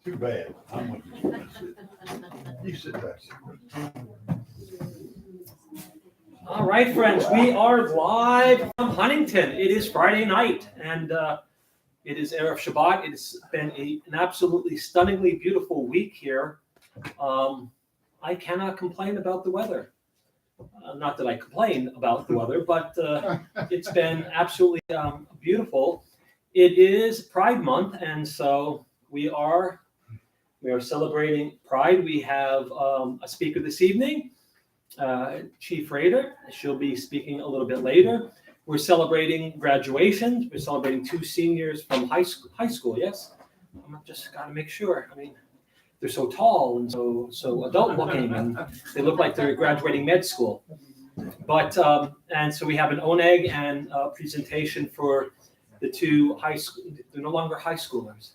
Too bad. I'm with you. You sit back. All right, friends, we are live from Huntington. It is Friday night, and it is Erev Shabbat. It's been an absolutely stunningly beautiful week here. I cannot complain about the weather. Not that I complain about the weather, but it's been absolutely beautiful. It is Pride Month, and so we are celebrating Pride. We have a speaker this evening, Chief Rader. She'll be speaking a little bit later. We're celebrating graduations. We're celebrating two seniors from high school. Yes, I'm just got to make sure. I mean, they're so tall and so adult looking, and they look like they're graduating med school. But and so we have an oneg and a presentation for the two high school. They're no longer high schoolers.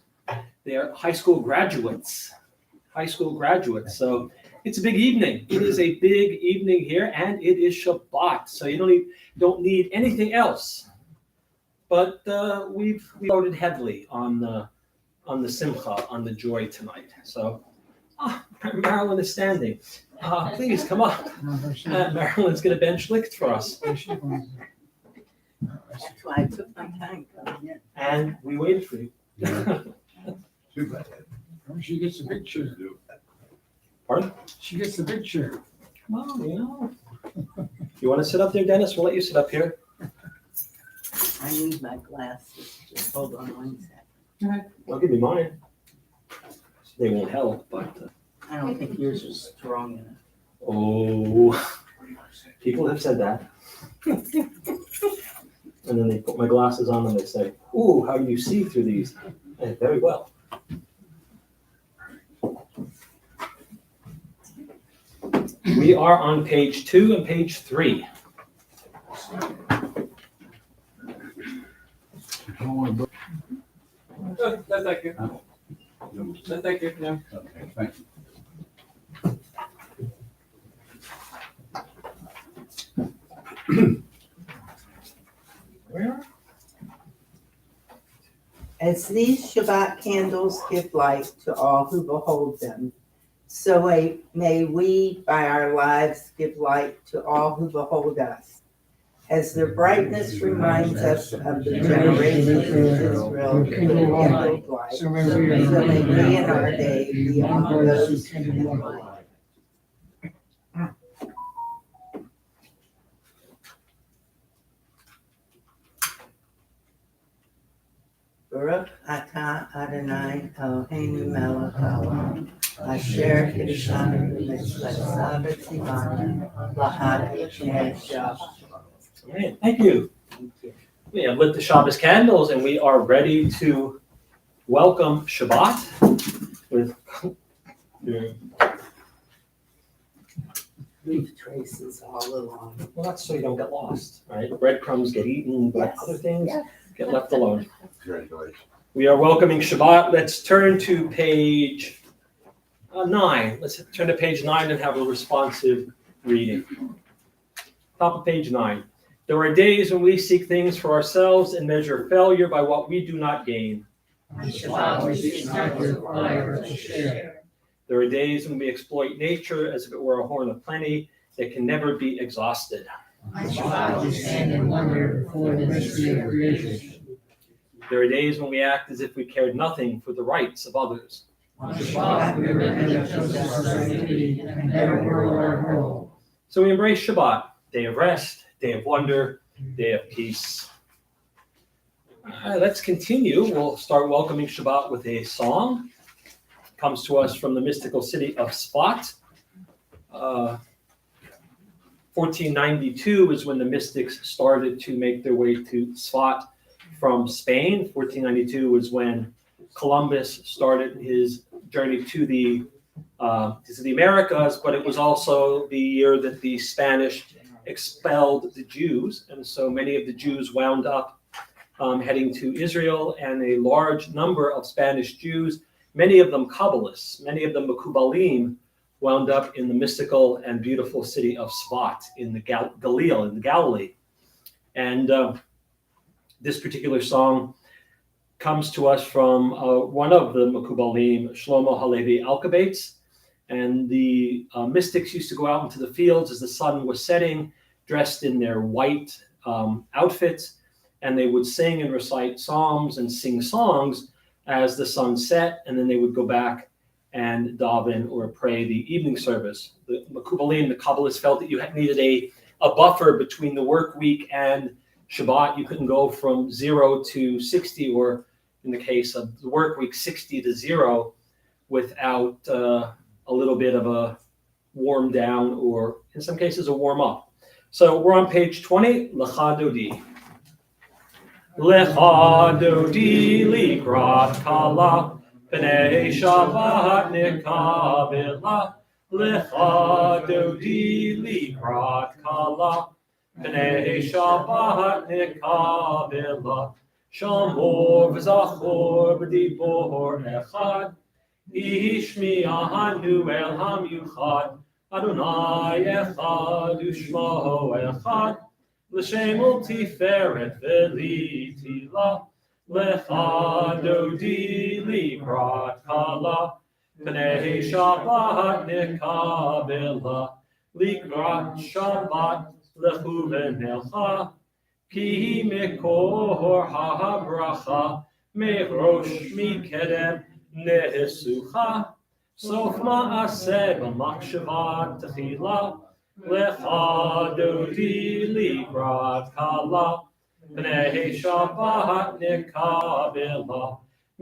They are high school graduates. High school graduates. So it's a big evening. It is a big evening here, and it is Shabbat. So you don't need anything else. But we've voted heavily on the simcha, on the joy tonight. So Marilyn is standing. Please come up. Marilyn's going to bench licked for us. That's why I took my time coming in. And we waited for you. Too bad. She gets the big chair. Pardon? She gets the big chair. Well, if you want to sit up there, Dennis, we'll let you sit up here. I need my glasses. Just hold on one second. I'll give you mine. They won't help, but I don't think yours is strong enough. oh, people have said that. And then they put my glasses on and they say, "Ooh, how do you see through these?" And very well. We are on page 2 and page 3. Thank you. Thank you. Yeah. Okay, thank you. Where? As these Shabbat candles give light to all who behold them, so may we, by our lives, give light to all who behold us. As their brightness reminds us of the generations of Israel who kindled light, So so may may we in our day be among those who kindle light. Baruch atah Adonai Eloheinu melech haolam, asher kiddushanu b'mitzvah v'tzivanu lahad l'pnei Shabbat. Okay, thank you. We have lit the Shabbos candles and we are ready to welcome Shabbat with Leave traces all along. well, that's so you don't get lost, right? Breadcrumbs get eaten, but Yes. other things Yes. get left alone. Congratulations. We are welcoming Shabbat. Let's turn to page 9. Let's turn to page 9 and have a responsive reading. Top of page 9. There are days when we seek things for ourselves and measure failure by what we do not gain. Shabbat, we seek not to acquire or to share. There are days when we exploit nature as if it were a horn of plenty that can never be exhausted. On Shabbat, we stand in wonder before the mystery of creation. There are days when we act as if we cared nothing for the rights of others. On Shabbat, we repent of self-activity and never whirl our world. So we embrace Shabbat, day of rest, day of wonder, day of peace. Let's continue. We'll start welcoming Shabbat with a song. It comes to us from the mystical city of Sfat. 1492 is when the mystics started to make their way to Sfat from Spain. 1492 was when Columbus started his journey to the Americas, but it was also the year that the Spanish expelled the Jews, and so many of the Jews wound up heading to Israel, and a large number of Spanish Jews, many of them Kabbalists, many of them Mekubalim, wound up in the mystical and beautiful city of Sfat in the Galilee. And this particular song comes to us from one of the Mekubalim, Shlomo Halevi Alkabates. And the mystics used to go out into the fields as the sun was setting, dressed in their white outfits, and they would sing and recite psalms and sing songs as the sun set, and then they would go back and daven or pray the evening service. The Mekubalim, the Kabbalists, felt that you needed a buffer between the work week and Shabbat. You couldn't go from 0 to 60, or in the case of the work week, 60 to 0, without a little bit of a warm down, or in some cases a warm up. So we're on page 20, Lecha Dodi. Lecha Dodi likrat kala, Pnei Shabbat nikabela. Lecha Dodi likrat kala, Pnei Shabbat nikabela. Shamor v'zachor b'dibor echad, Ishmi'anu el hamyuchad, Adonai echad u'shmo echad, L'shem u'tiferet v'litila, Lecha Dodi likrat kala, Pnei Shabbat nikabela, Likrat Shabbat lechu v'nelcha, Ki mekor ha'bracha, Merosh mikedem Ne'esucha, Sof ma'aseh b'machshavat techila, Lecha Dodi likrat kala, Pnei Shabbat nikabela,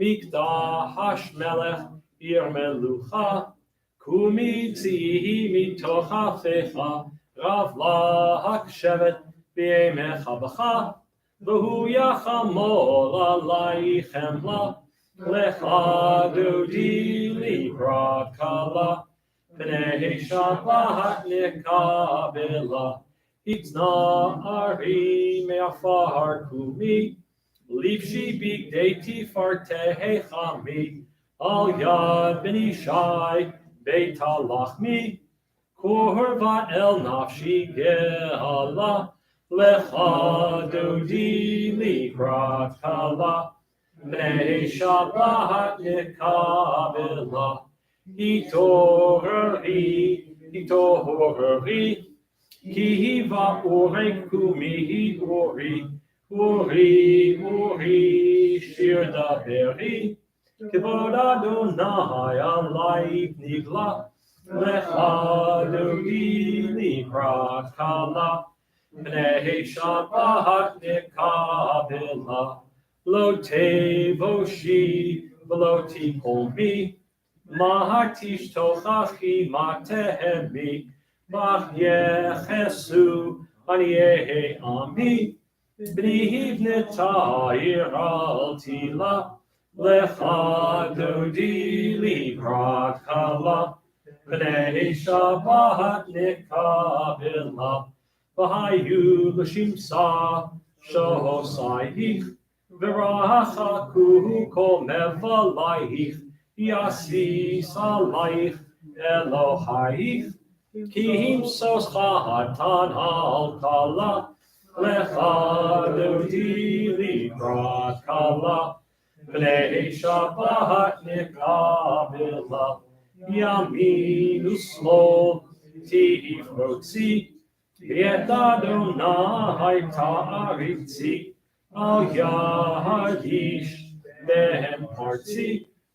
Mikdash melech ir melucha, Kumi tzihi mitoch afecha, Rav lahak shevet b'yemecha b'cha, V'hu yachamol alaychem la, Lecha Dodi likrat kala, Pnei Shabbat nikabela, Itna ari me'afar kumi, Livshi bigdei tifarte chami, Al yad b'nishai beit halachmi, Korva el nafshi gehala, Lecha Dodi likrat kala, Pnei Shabbat nikabela, Hitorari, Ki va'orek kumi ori, Ori, shir daberi, Kivod Adonai alayk nigla, Lecha Dodi likrat kala, Pnei Shabbat nikabela, Lo tevoshi v'lo tikolmi, Mahatish tochachi matehemi, Mach yechesu aniyehe ami, B'ni hivneta al tila, Lecha Dodi likrat kala, Pnei Shabbat nikabela, V'hayu l'shimsa shohosayich, V'rachaku kol mevalayich, Yasis alayich Elohayich, Ki himsos chatan al kala, Lecha Dodi likrat kala, Pnei Shabbat nikabela, Yamin u'smol tifrotzi, V'et Adonai ta'aritzi, Al yadish ben partzi,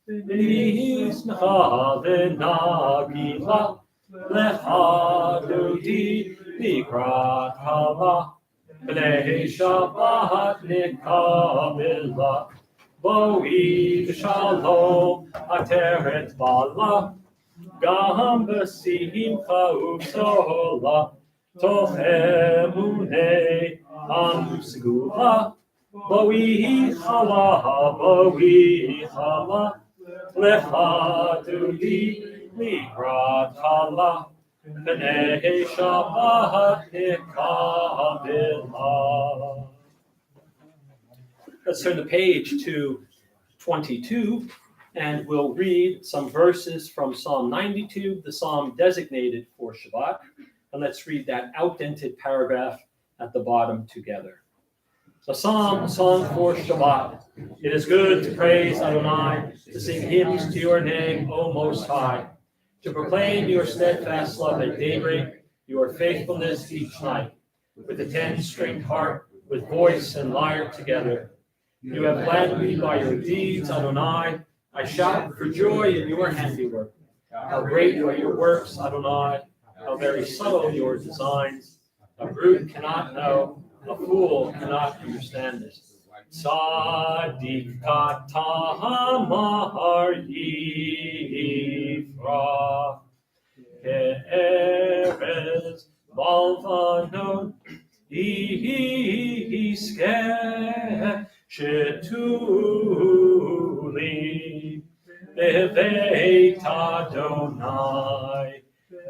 V'nismecha v'nagila, Lecha Dodi likrat kala, Pnei Shabbat nikabela, Boi v'shalom ateret bala, Gam b'simcha u'b'sola, Toch emunei anu segula, Boi chala, Lecha Dodi likrat kala, Pnei Shabbat nikabela. Let's turn the page to 22, and we'll read some verses from Psalm 92, the psalm designated for Shabbat. And let's read that outdented paragraph at the bottom together. A psalm, a song for Shabbat. It is good to praise Adonai, to sing hymns to your name, O Most High, to proclaim your steadfast love at daybreak, your faithfulness each night, with a 10-stringed harp, with voice and lyre together. You have led me by your deeds, Adonai. I shout for joy in your handiwork. How great are your works, Adonai. How very subtle your designs. A brute cannot know, a fool cannot understand it. Tzadik katamar yifrach, ke'erez balvanon iskeh shetuli beveit Adonai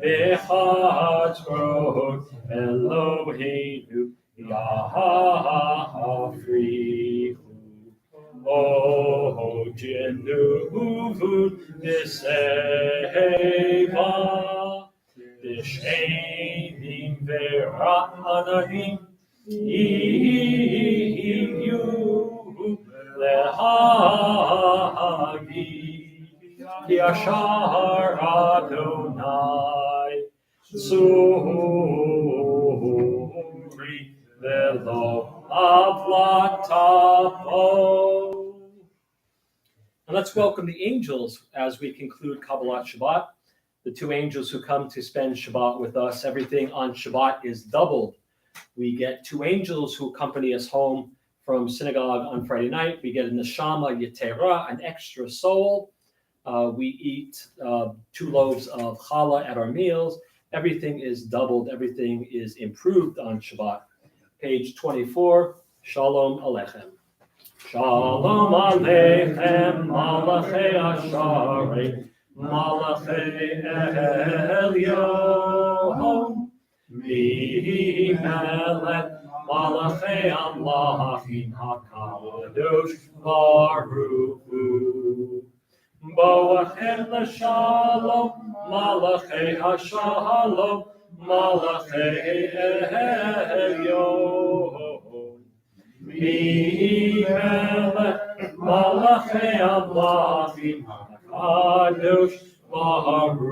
bechatzrot Eloheinu Yahafrihu. O Jenuvu Niseva Dishenim Vera'ananim Iyu Lehagi Yashar Adonai Suri Velo Avlatapo. And let's welcome the angels as we conclude Kabbalat Shabbat. The two angels who come to spend Shabbat with us. Everything on Shabbat is doubled. We get two angels who accompany us home from synagogue on Friday night. We get a neshama yetera, an extra soul. We eat 2 loaves of challah at our meals. Everything is doubled. Everything is improved on Shabbat. Page 24, Shalom Aleichem. Shalom Aleichem, Malachei Asharei, Malachei Elyon, Mimelech, Malachei Amlachim HaKadosh Baruch Hu. Boachem l'shalom, Malachei HaShalom, Malachei Elyon. Mimelech, Malachei Amlachim HaKadosh Baruch Hu.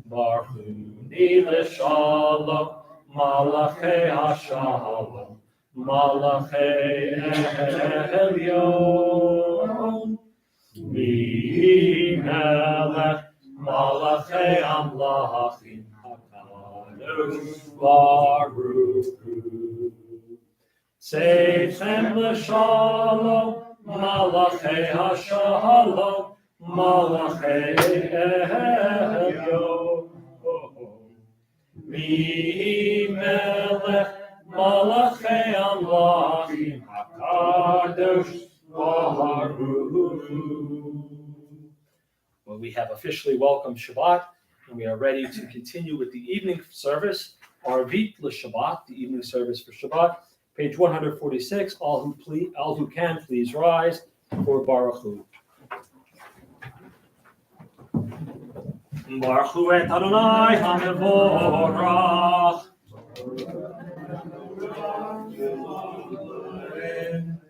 Baruchni l'shalom, Malachei HaShalom, Malachei Elyon. Mimelech, Malachei Amlachim HaKadosh Baruch Hu. Seichem l'shalom, Malachei HaShalom, Malachei Elyon. Mimelech, Malachei Amlachim HaKadosh Baruch Hu. Well, we have officially welcomed Shabbat, and we are ready to continue with the evening service, Arvit l'Shabbat, the evening service for Shabbat. Page 146. All who can, please rise for Baruch Hu. Baruch Hu et Adonai HaMevorach.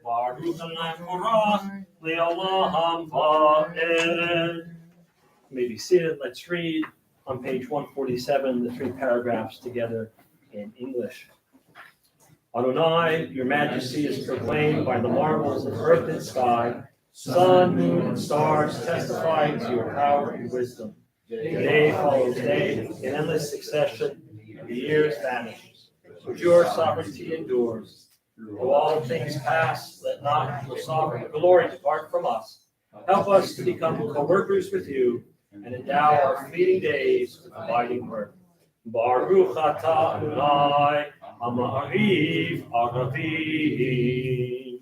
Baruch Adonai HaMevorach Le'olam Va'ed. You may be seated. Let's read on page 147 the 3 paragraphs together in English. Adonai, your majesty is proclaimed by the marvels of earth and sky. Sun, moon, and stars testify to your power and wisdom. Day follows day in endless succession, and the years vanish. But your sovereignty endures. Though all things pass, let not your sovereign glory depart from us. Help us to become co-workers with you, and endow our fleeting days with abiding work. Baruch atah Adonai, Ha'ma'ariv Aravim.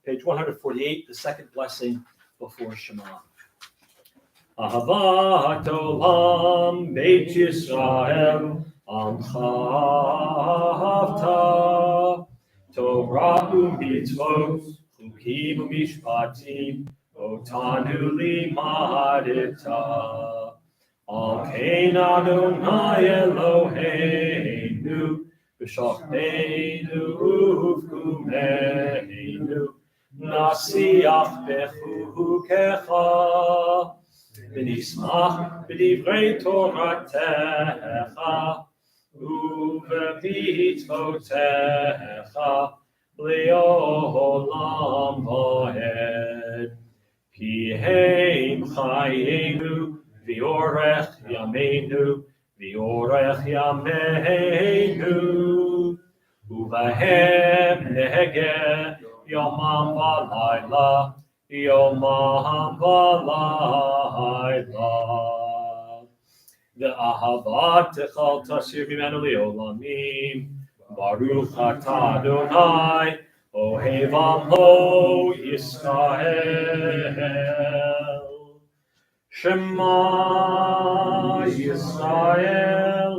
Page 148, the second blessing before Shema. Ahavat olam Beit Yisrael Amcha Ahavta Torah u'mitzvot Chukim u'mishpatim Otanu limadita Al kein Adonai Eloheinu B'shochteinu uvkumeinu, nasiach bechukecha, v'nismach b'divrei Toratecha, uv'mitzvotecha, le'olam va'ed. Ki heim chayenu, v'yorech yameinu, v'yorech yameinu, uvahem negeh yomam v'layla, yomam v'layla. Ve'ahavat techal tasir mimenu le'olamim, baruch atah Adonai, ohev amo Yisrael. Shema Yisrael,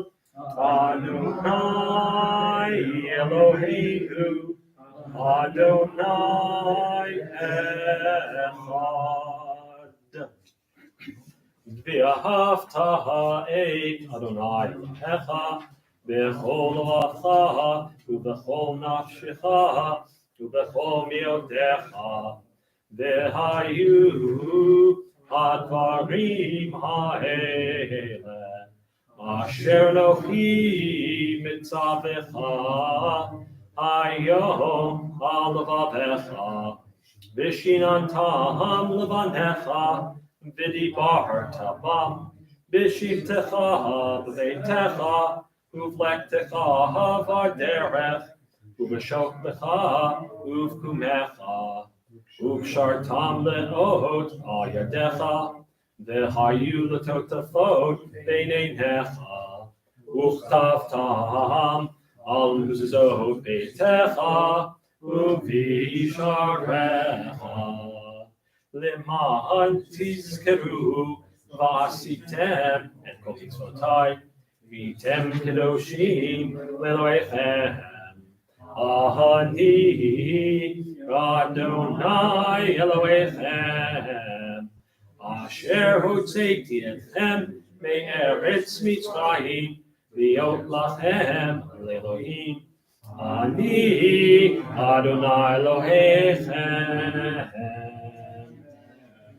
Adonai Eloheinu, Adonai Echad. V'ahavta et Adonai Elohecha, b'chol levacha, u'b'chol nafshecha, u'b'chol miotecha, v'hayu הדברים האלה אשר אנוכי מצווך היום על לבבך ושיננתם לבניך ודיברת בם בשבתך בביתך ובלכתך בדרך ובשוכבך ובקומך ובשרתם לאות על ידך, והיו לטוטפות בעיניך, וכתבתם על מזוזות ביתך ובישעריך, למען תזכרו ועשיתם את כל מצוותיי, והייתם קדושים לאלוהיכם. אני Adonai Elohechem, asher hotzeiti etchem me'eretz Mitzrayim, v'yot lachem le'Elohim. Ani Adonai Elohechem.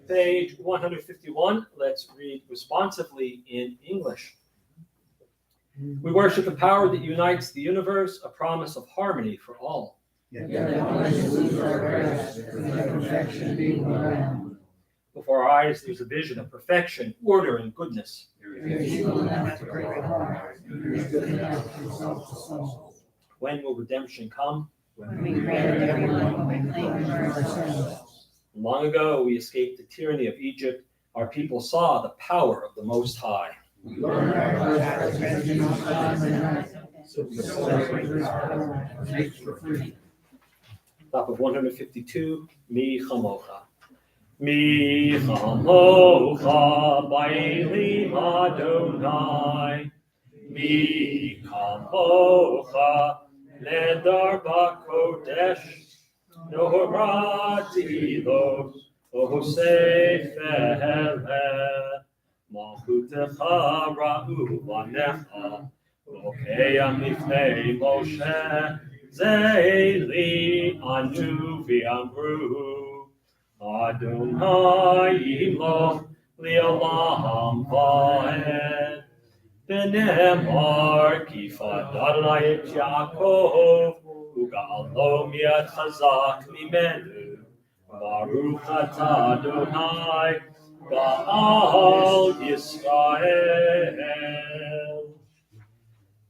Page 151. Let's read responsively in English. We worship the power that unites the universe, a promise of harmony for all. Before our eyes, there's a vision of perfection, order, and goodness. When will redemption come? Long ago, we escaped the tyranny of Egypt. Our people saw the power of the Most High. Top of 152, Mi Chamocha. Mi Chamocha, Bailim Adonai. Mi Chamocha, Nedar Bakodesh. Nohorati Lo, Ohosefele. Malchutecha Ra'u Vanecha. Lokeyam Lifnei Moshe. Zeili anu v'amru Adonai yimloch li'olam va'ed v'ne'emar kifad Adonai et Yaakov u'ga'alo mi'ad chazak mimenu Baruch atah Adonai Ba'al Yisrael.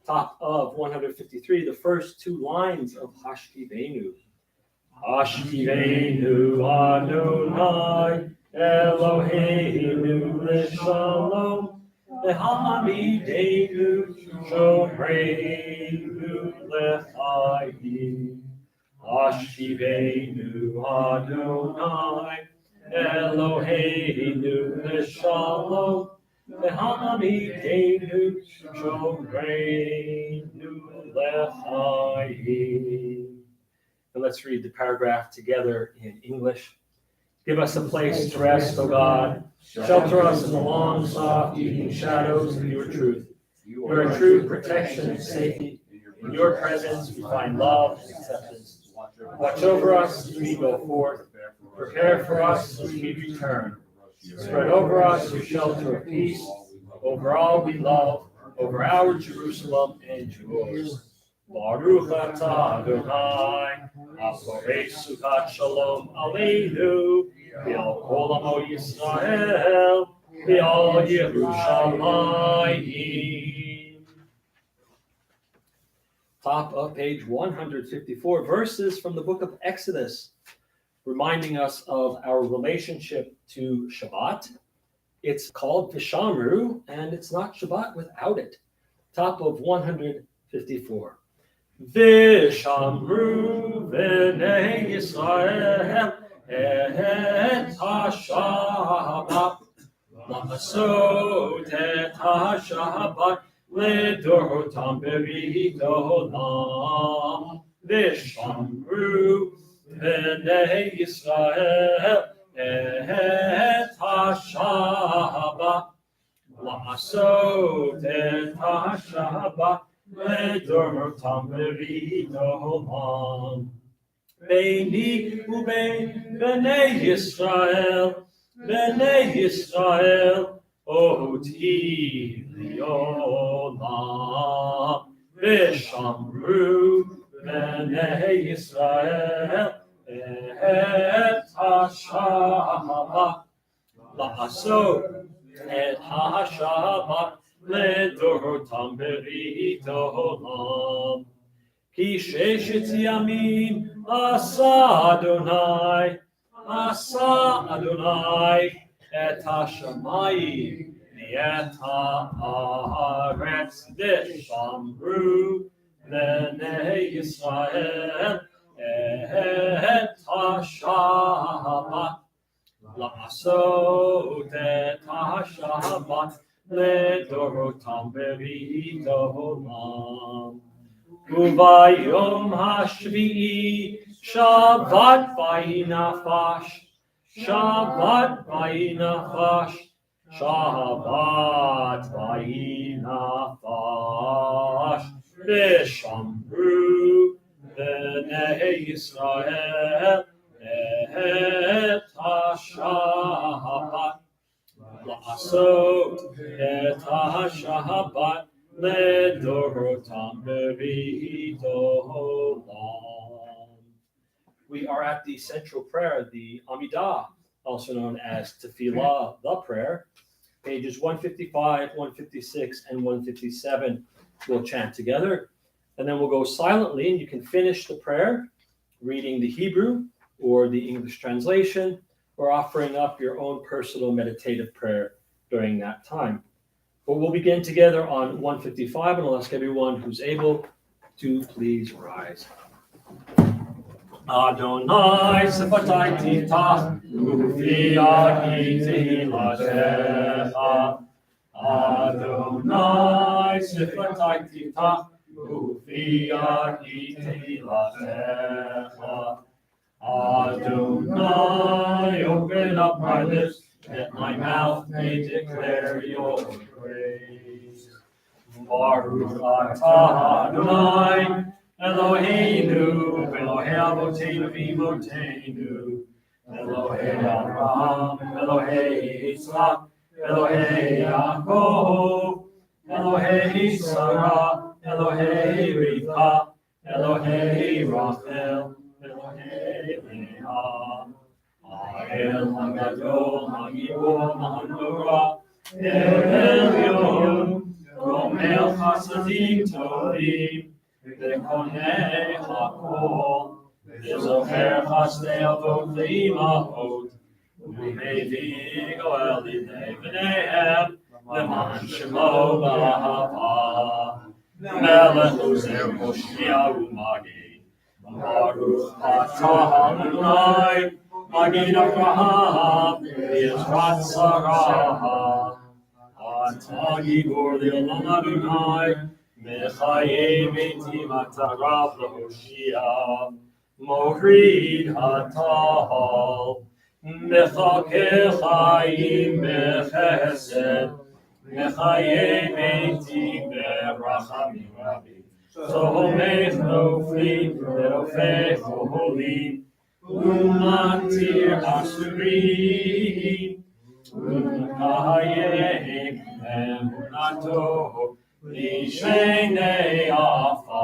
Top of 153, the first two lines of Hashkivenu. Hashkivenu Adonai Eloheinu l'shalom v'hamidenu shomeinu l'chayim. Hashkivenu Adonai Eloheinu l'shalom v'hamidenu shomeinu l'chayim. And let's read the paragraph together in English. Give us a place to rest, O God. Shelter us in the long, soft evening shadows of your truth. You are a true protection and safety. In your presence we find love and acceptance. Watch over us as we go forth. Prepare for us as we return. Spread over us your shelter of peace, over all we love, over our Jerusalem and yours. Baruch atah Adonai, aforei sukat shalom aleinu, v'al kol amo Yisrael, v'al Yerushalayim. Top of page 154, verses from the book of Exodus, reminding us of our relationship to Shabbat. It's called Vishamru, and it's not Shabbat without it. Top of 154. Vishamru b'nei Yisrael et ha-Shabbat, la'asot et ha-Shabbat לדורותם ברית העולם. ושמרו בני ישראל את השבת, לעשות את השבת לדורותם ברית העולם. ביני ובין בני ישראל אותי לעולם. ושמרו בני ישראל את השבת, לעשות את השבת לדורותם ברית העולם. כי ששת ימים עשה אדוני את השמיים ואת הארץ, ושמרו בני ישראל את השבת, לעשות את השבת לדורותם ברית העולם. וביום השביעי שבת ויהי נפש, שבת ויהי נפש, שבת ויהי נפש. ושמרו בני ישראל את השבת, לעשות את השבת לדורותם ברית העולם. We are at the central prayer, the Amidah, also known as Tefillah, the prayer. Pages 155, 156, and 157 we'll chant together. And then we'll go silently, and you can finish the prayer reading the Hebrew or the English translation, or offering up your own personal meditative prayer during that time. But we'll begin together on 155, and I'll ask everyone who's able to please rise. Adonai Sifatai Tita, Ufiyahi Tehillashecha. Adonai Sifatai Tita, Ufiyahi Tehillashecha. Adonai, open up my lips, that my mouth may declare your praise. Baruch atah Adonai, Eloheinu, Elohei Avotenu v'Imotenu, Elohei Abraham, Elohei Yitzchak, Elohei Yaakov, Elohei Sarah, Elohei Rivka, Elohei Rachel, Elohei Leah. El HaGadol, HaGibor, HaNorah, El Elyon, Romel Chasadim Tovim, V'konei HaKol, V'zocher Chasdei Avot V'imahot, U'mevii Goel Lidei B'neihem, L'man Shemo B'ahava, Melech Uzer Moshia U'magid, Baruch atah Adonai, Magid Avraham, Yizrat Sarah, Atah Gibor Le'olam Adonai, Mechayim Eitim Atarav L'Hoshia, Morid Hatahal, Mechakeh Chaim Bechesed, Mechayim Eitim Berachamim Rabim, So mech no fleet, pero fe holy, umatir asuri, umakayek, emunato, lishene afa,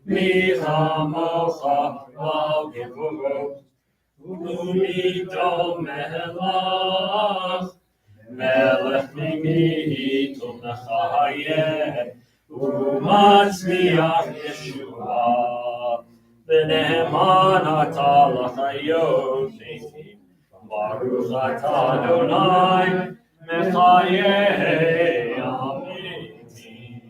michamocha, al gevurot, umido melach, melech mimitu mechayek, Umatzliach Yeshua, v'ne'eman ata l'chayot leitim, Baruch ata Adonai, mechayei ametim.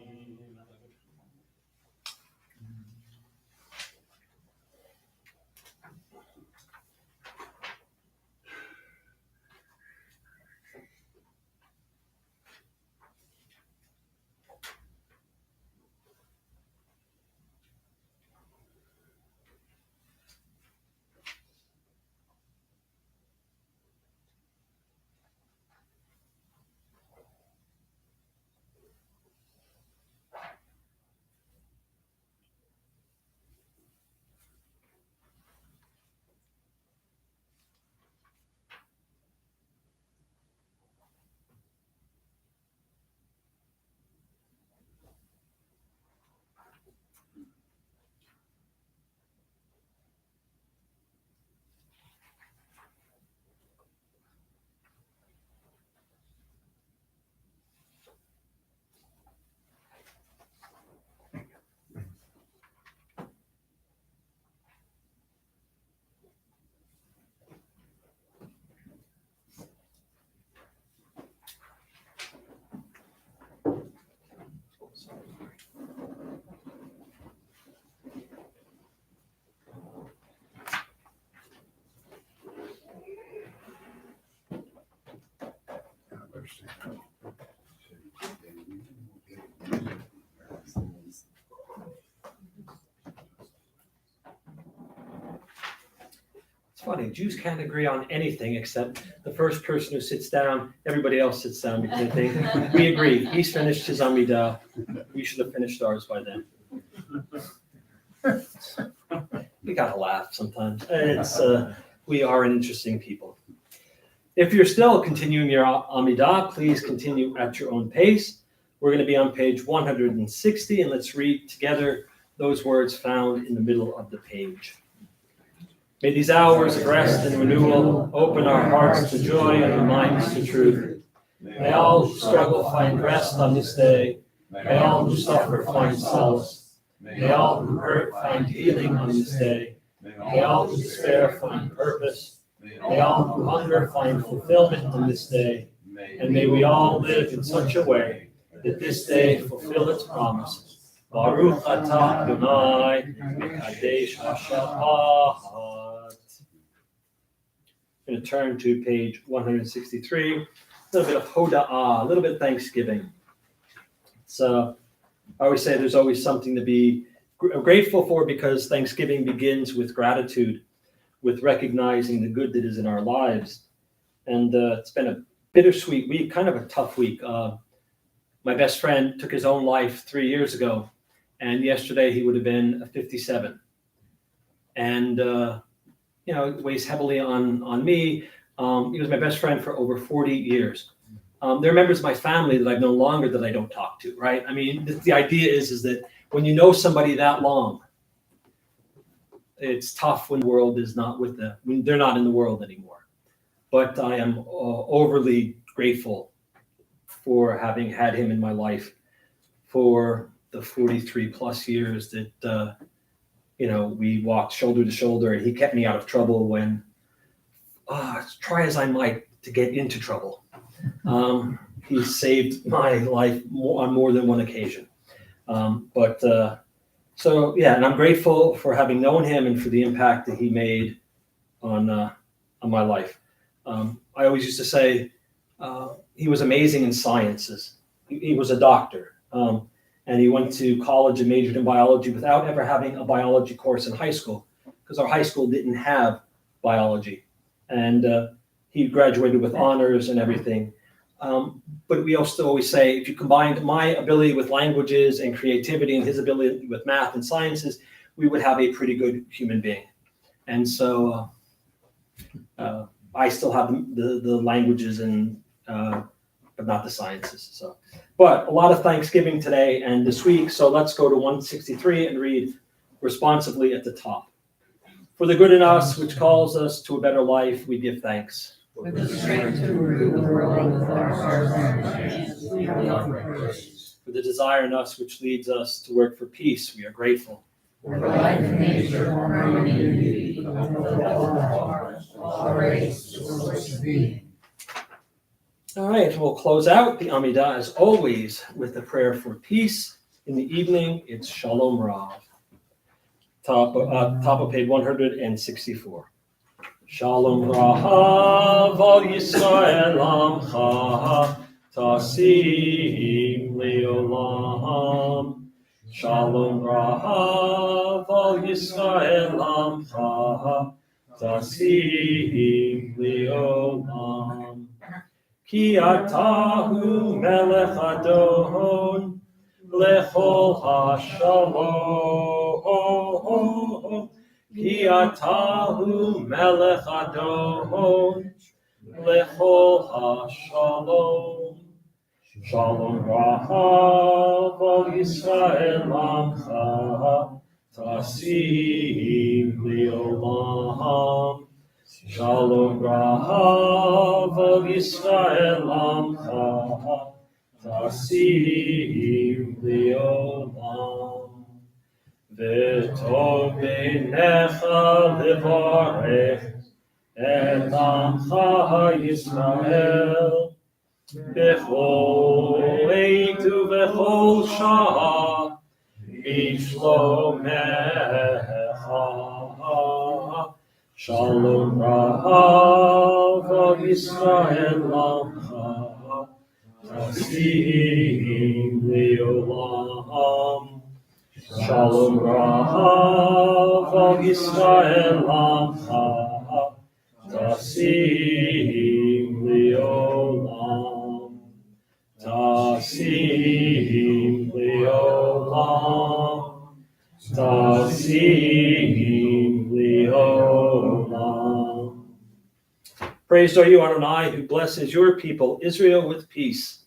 It's funny, Jews can't agree on anything except the first person who sits down, everybody else sits down because they think, we agree, he's finished his Amidah, we should have finished ours by then. We gotta laugh sometimes. It's we are an interesting people. If you're still continuing your Amidah, please continue at your own pace. We're going to be on page 160, and let's read together those words found in the middle of the page. May these hours of rest and renewal open our hearts to joy and our minds to truth. May all who struggle find rest on this day. May all who suffer find solace. May all who hurt find healing on this day. May all who despair find purpose. May all who hunger find fulfillment on this day. And may we all live in such a way that this day fulfill its promises. Baruch atah Adonai, mekadesh ha-shabbat. I'm going to turn to page 163. A little bit of hoda'ah, a little bit of Thanksgiving. So I always say there's always something to be grateful for because Thanksgiving begins with gratitude, with recognizing the good that is in our lives. And it's been a bittersweet week, kind of a tough week. My best friend took his own life 3 years ago, and yesterday he would have been 57. And it weighs heavily on me. He was my best friend for over 40 years. There are members of my family that I've known longer that I don't talk to, right? I mean, the idea is that when you know somebody that long, it's tough when the world is not with them, when they're not in the world anymore. But I am overly grateful for having had him in my life for the 43 plus years that, we walked shoulder to shoulder, and he kept me out of trouble when, try as I might to get into trouble. He saved my life on more than one occasion. And I'm grateful for having known him and for the impact that he made on my life. I always used to say he was amazing in sciences. He was a doctor, and he went to college and majored in biology without ever having a biology course in high school because our high school didn't have biology. And he graduated with honors and everything. But we also always say, if you combined my ability with languages and creativity and his ability with math and sciences, we would have a pretty good human being. And so I still have the languages and but not the sciences. So, but a lot of Thanksgiving today and this week. So let's go to 163 and read responsively at the top. For the good in us, which calls us to a better life, we give thanks. With the strength to rule the world with our hearts and hands, we offer praise. For the desire in us, which leads us to work for peace, we are grateful. For the life in nature, harmony and unity, the health of our hearts, all praise to the source of being. All right, we'll close out the Amidah as always with a prayer for peace. In the evening, it's Shalom Rav. Top of page 164. Shalom Rav al Yisrael Amcha Tasim Leolam. Shalom Rav al Yisrael Amcha Tasim Leolam. Ki atahu melech adon lechol hashalom. Ki atahu melech adon lechol hashalom. Shalom Rahav al Yisrael Amcha Tasim Leolam. Shalom Rahav al Yisrael Amcha Tasim Leolam. V'tov beinecha levarech et Amcha Yisrael b'chol eit u'b'chol shah b'shlomecha. Shalom Rahav al Yisrael Amcha Tasim Leolam. Shalom Rahav al Yisrael Amcha Tasim Leolam. Tasim Leolam. Tasim Leolam. Praised are you, Adonai, who blesses your people, Israel, with peace.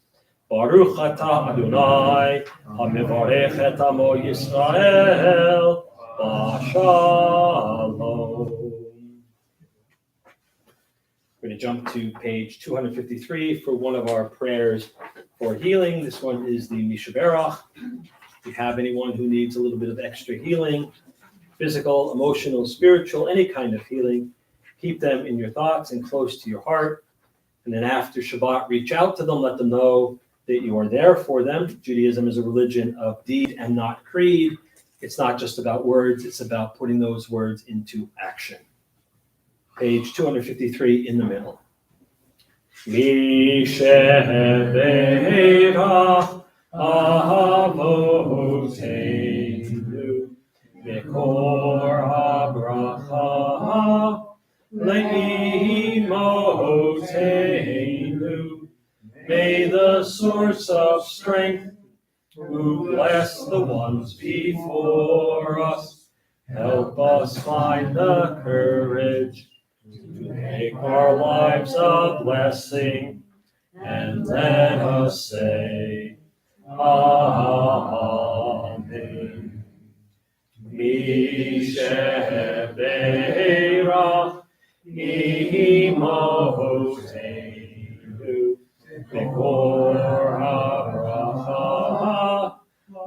Baruch atah Adonai, hamevarech et amo Yisrael, b'shalom. We're going to jump to page 253 for one of our prayers for healing. This one is the Mishaberach. If you have anyone who needs a little bit of extra healing, physical, emotional, spiritual, any kind of healing, keep them in your thoughts and close to your heart. And then after Shabbat, reach out to them, let them know that you are there for them. Judaism is a religion of deed and not creed. It's not just about words, it's about putting those words into action. Page 253 in the middle. Mishebeirach Avoteinu Bekor habracha Le'imoteinu. May the source of strength, who bless the ones before us, help us find the courage to make our lives a blessing, and let us say, Amen. Mishebeirach imoteinu Bekor habracha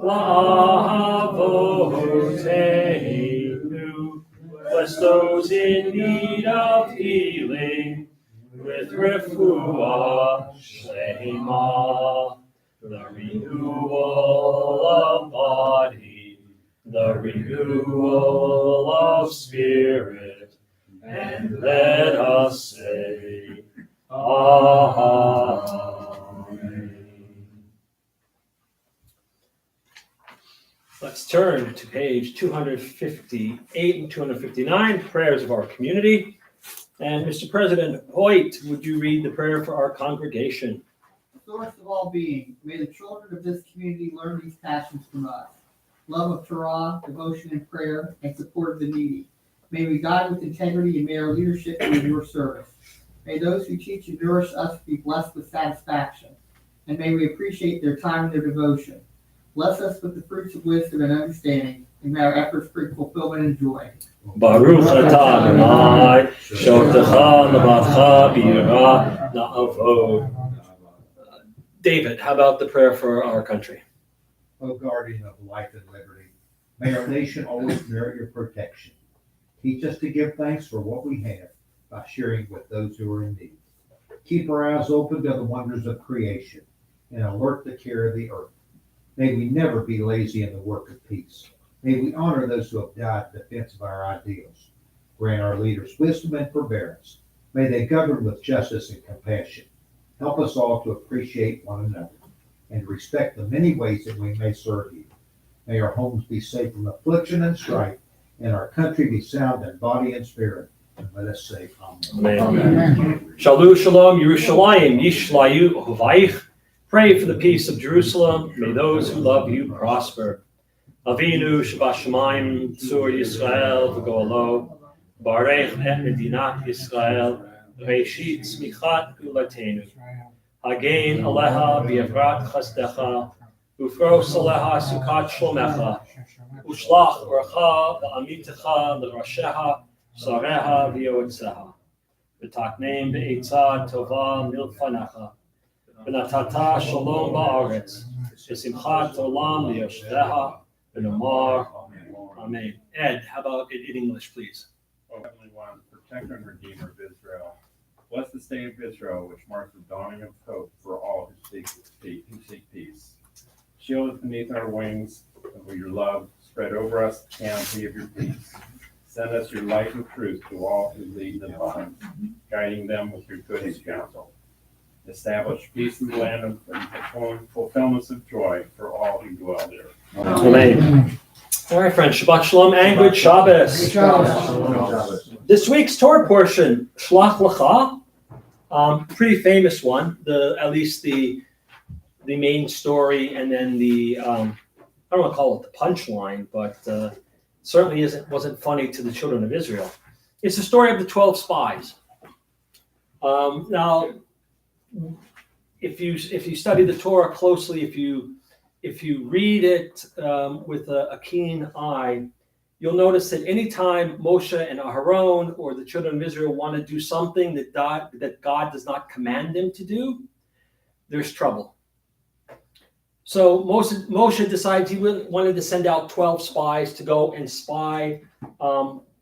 la'avoteinu. Bless those in need of healing with refuah shlema, the renewal of body, the renewal of spirit, and let us say, Amen. Let's turn to page 258 and 259, prayers of our community. And Mr. President Hoyt, would you read the prayer for our congregation? source of all being, may the children of this community learn these passions from us. Love of Torah, devotion and prayer, and support of the needy. May we guide with integrity and may our leadership be in your service. May those who teach and nourish us be blessed with satisfaction. And may we appreciate their time and their devotion. Bless us with the fruits of wisdom and understanding, and may our efforts bring fulfillment and joy. Baruch atah Adonai, shotecha levatcha b'yirah na'avod. David, how about the prayer for our country? O guardian of life and liberty, may our nation always merit your protection. Teach us to give thanks for what we have by sharing with those who are in need. Keep our eyes open to the wonders of creation and alert the care of the earth. May we never be lazy in the work of peace. May we honor those who have died in defense of our ideals. Grant our leaders wisdom and forbearance. May they govern with justice and compassion. Help us all to appreciate one another and respect the many ways that we may serve you. May our homes be safe from affliction and strife, and our country be sound in body and spirit. And let us say Amen. Amen. Shalom, shalom, Yerushalayim, Yishlayu Hovayich. Pray for the peace of Jerusalem. May those who love you prosper. Avinu Shabashamayim, Tzur Yisrael, V'go'alo, Barech et Medinat Yisrael, Reishit Smichat Gulatenu. Hagein Aleha B'Yevrat Chasdecha, Ufros Aleha Sukat Shlomecha, Ushlach Orcha V'Amitecha L'Rasheha, Sareha V'Yoetzeha. V'Takneim Be'etzad Tova Milfanecha, V'Natata Shalom Ba'aretz, V'Simchat Olam V'Yoshveha, V'Nomar. Amen. Ed, how about in English, please? O Heavenly One, protector and redeemer of Israel, bless the state of Israel, which marks the dawning of hope for all who seek peace. Shield us beneath our wings of your love, spread over us the canopy of your peace. Send us your light and truth to all who lead the blind, guiding them with your goodness counsel. Establish peace in the land and fulfillments of joy for all who dwell there. Amen. All right, friends, Shabbat Shalom and good Shabbos. This week's Torah portion, Shlach Lecha, pretty famous one. At least the main story, and then the I don't want to call it the punchline, but certainly wasn't funny to the children of Israel. It's the story of the 12 spies. Now, if you study the Torah closely, if you read it with a keen eye, you'll notice that anytime Moshe and Aharon or the children of Israel want to do something that God does not command them to do, there's trouble. So Moshe decides he wanted to send out 12 spies to go and spy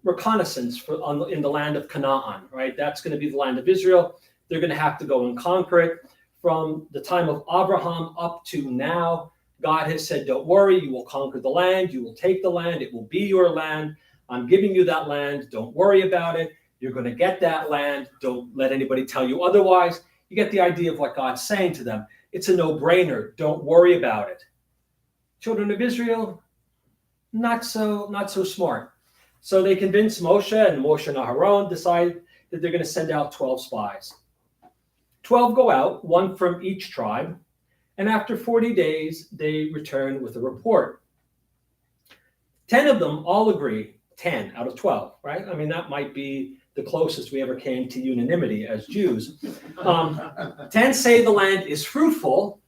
reconnaissance in the land of Canaan, right? That's going to be the land of Israel. They're going to have to go and conquer it. From the time of Abraham up to now, God has said, don't worry, you will conquer the land, you will take the land, it will be your land. I'm giving you that land, don't worry about it. You're going to get that land, don't let anybody tell you otherwise. You get the idea of what God's saying to them. It's a no-brainer, don't worry about it. Children of Israel, not so smart. So they convince Moshe, and Moshe and Aharon decide that they're going to send out 12 spies. 12 go out, one from each tribe. And after 40 days, they return with a report. 10 of them all agree, 10 out of 12, right? I mean, that might be the closest we ever came to unanimity as Jews. 10 say the land is fruitful,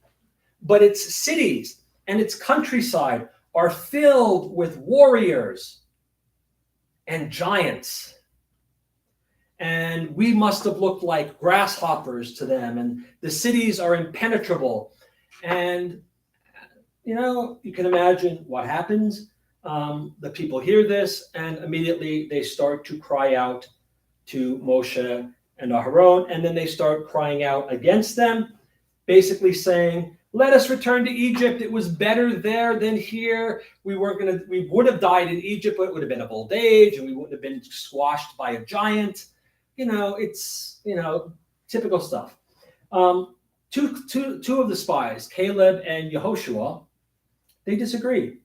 but its cities and its countryside are filled with warriors and giants. And we must have looked like grasshoppers to them, and the cities are impenetrable. And, you can imagine what happens. The people hear this, and immediately they start to cry out to Moshe and Aharon, and then they start crying out against them, basically saying, let us return to Egypt. It was better there than here. We would have died in Egypt, but it would have been of old age, and we wouldn't have been squashed by a giant. It's, typical stuff. Two of the spies, Caleb and Yehoshua, they disagree.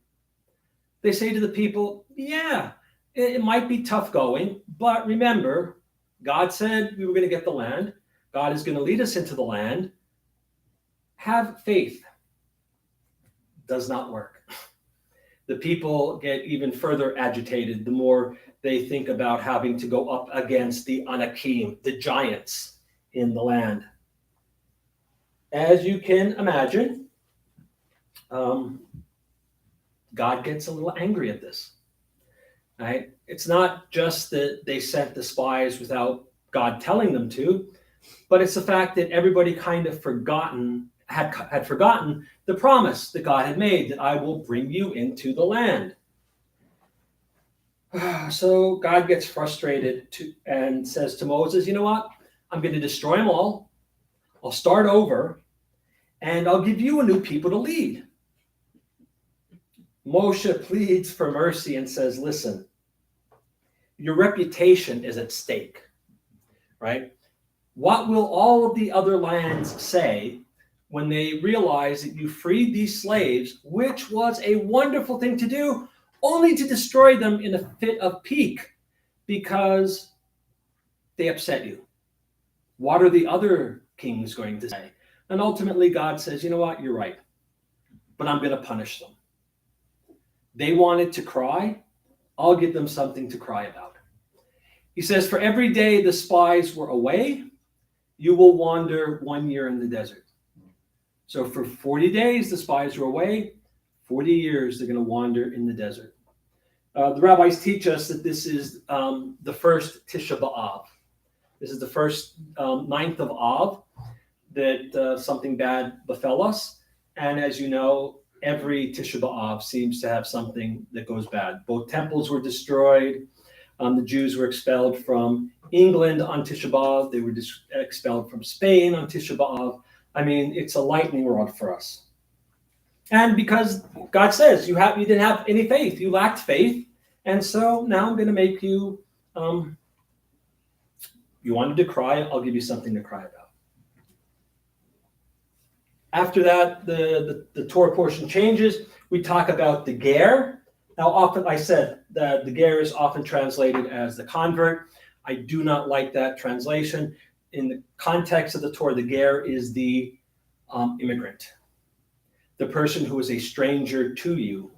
They say to the people, yeah, it might be tough going, but remember, God said we were going to get the land. God is going to lead us into the land. have faith does not work. The people get even further agitated the more they think about having to go up against the Anakim, the giants in the land. As you can imagine, God gets a little angry at this. Right? It's not just that they sent the spies without God telling them to, but it's the fact that everybody kind of had forgotten the promise that God had made, that I will bring you into the land. So God gets frustrated and says to Moses, you know what? I'm going to destroy them all. I'll start over, and I'll give you a new people to lead. Moshe pleads for mercy and says, listen, your reputation is at stake, right? What will all of the other lands say when they realize that you freed these slaves, which was a wonderful thing to do, only to destroy them in a fit of pique because they upset you? What are the other kings going to say? And ultimately God says, you know what, you're right, but I'm going to punish them. They wanted to cry, I'll give them something to cry about. He says, for every day the spies were away, you will wander 1 year in the desert. So for 40 days the spies were away, 40 years they're going to wander in the desert. The rabbis teach us that this is the first Tisha B'Av. This is the first 9th of Av that something bad befell us. And as you know, every Tisha B'Av seems to have something that goes bad. Both temples were destroyed. The Jews were expelled from England on Tisha B'Av. They were expelled from Spain on Tisha B'Av. I mean, it's a lightning rod for us. And because God says you didn't have any faith, you lacked faith, and so now I'm going to make you. You wanted to cry, I'll give you something to cry about. After that, the Torah portion changes. We talk about the ger. Now, often I said that the ger is often translated as the convert. I do not like that translation. In the context of the Torah, the ger is the immigrant, the person who is a stranger to you,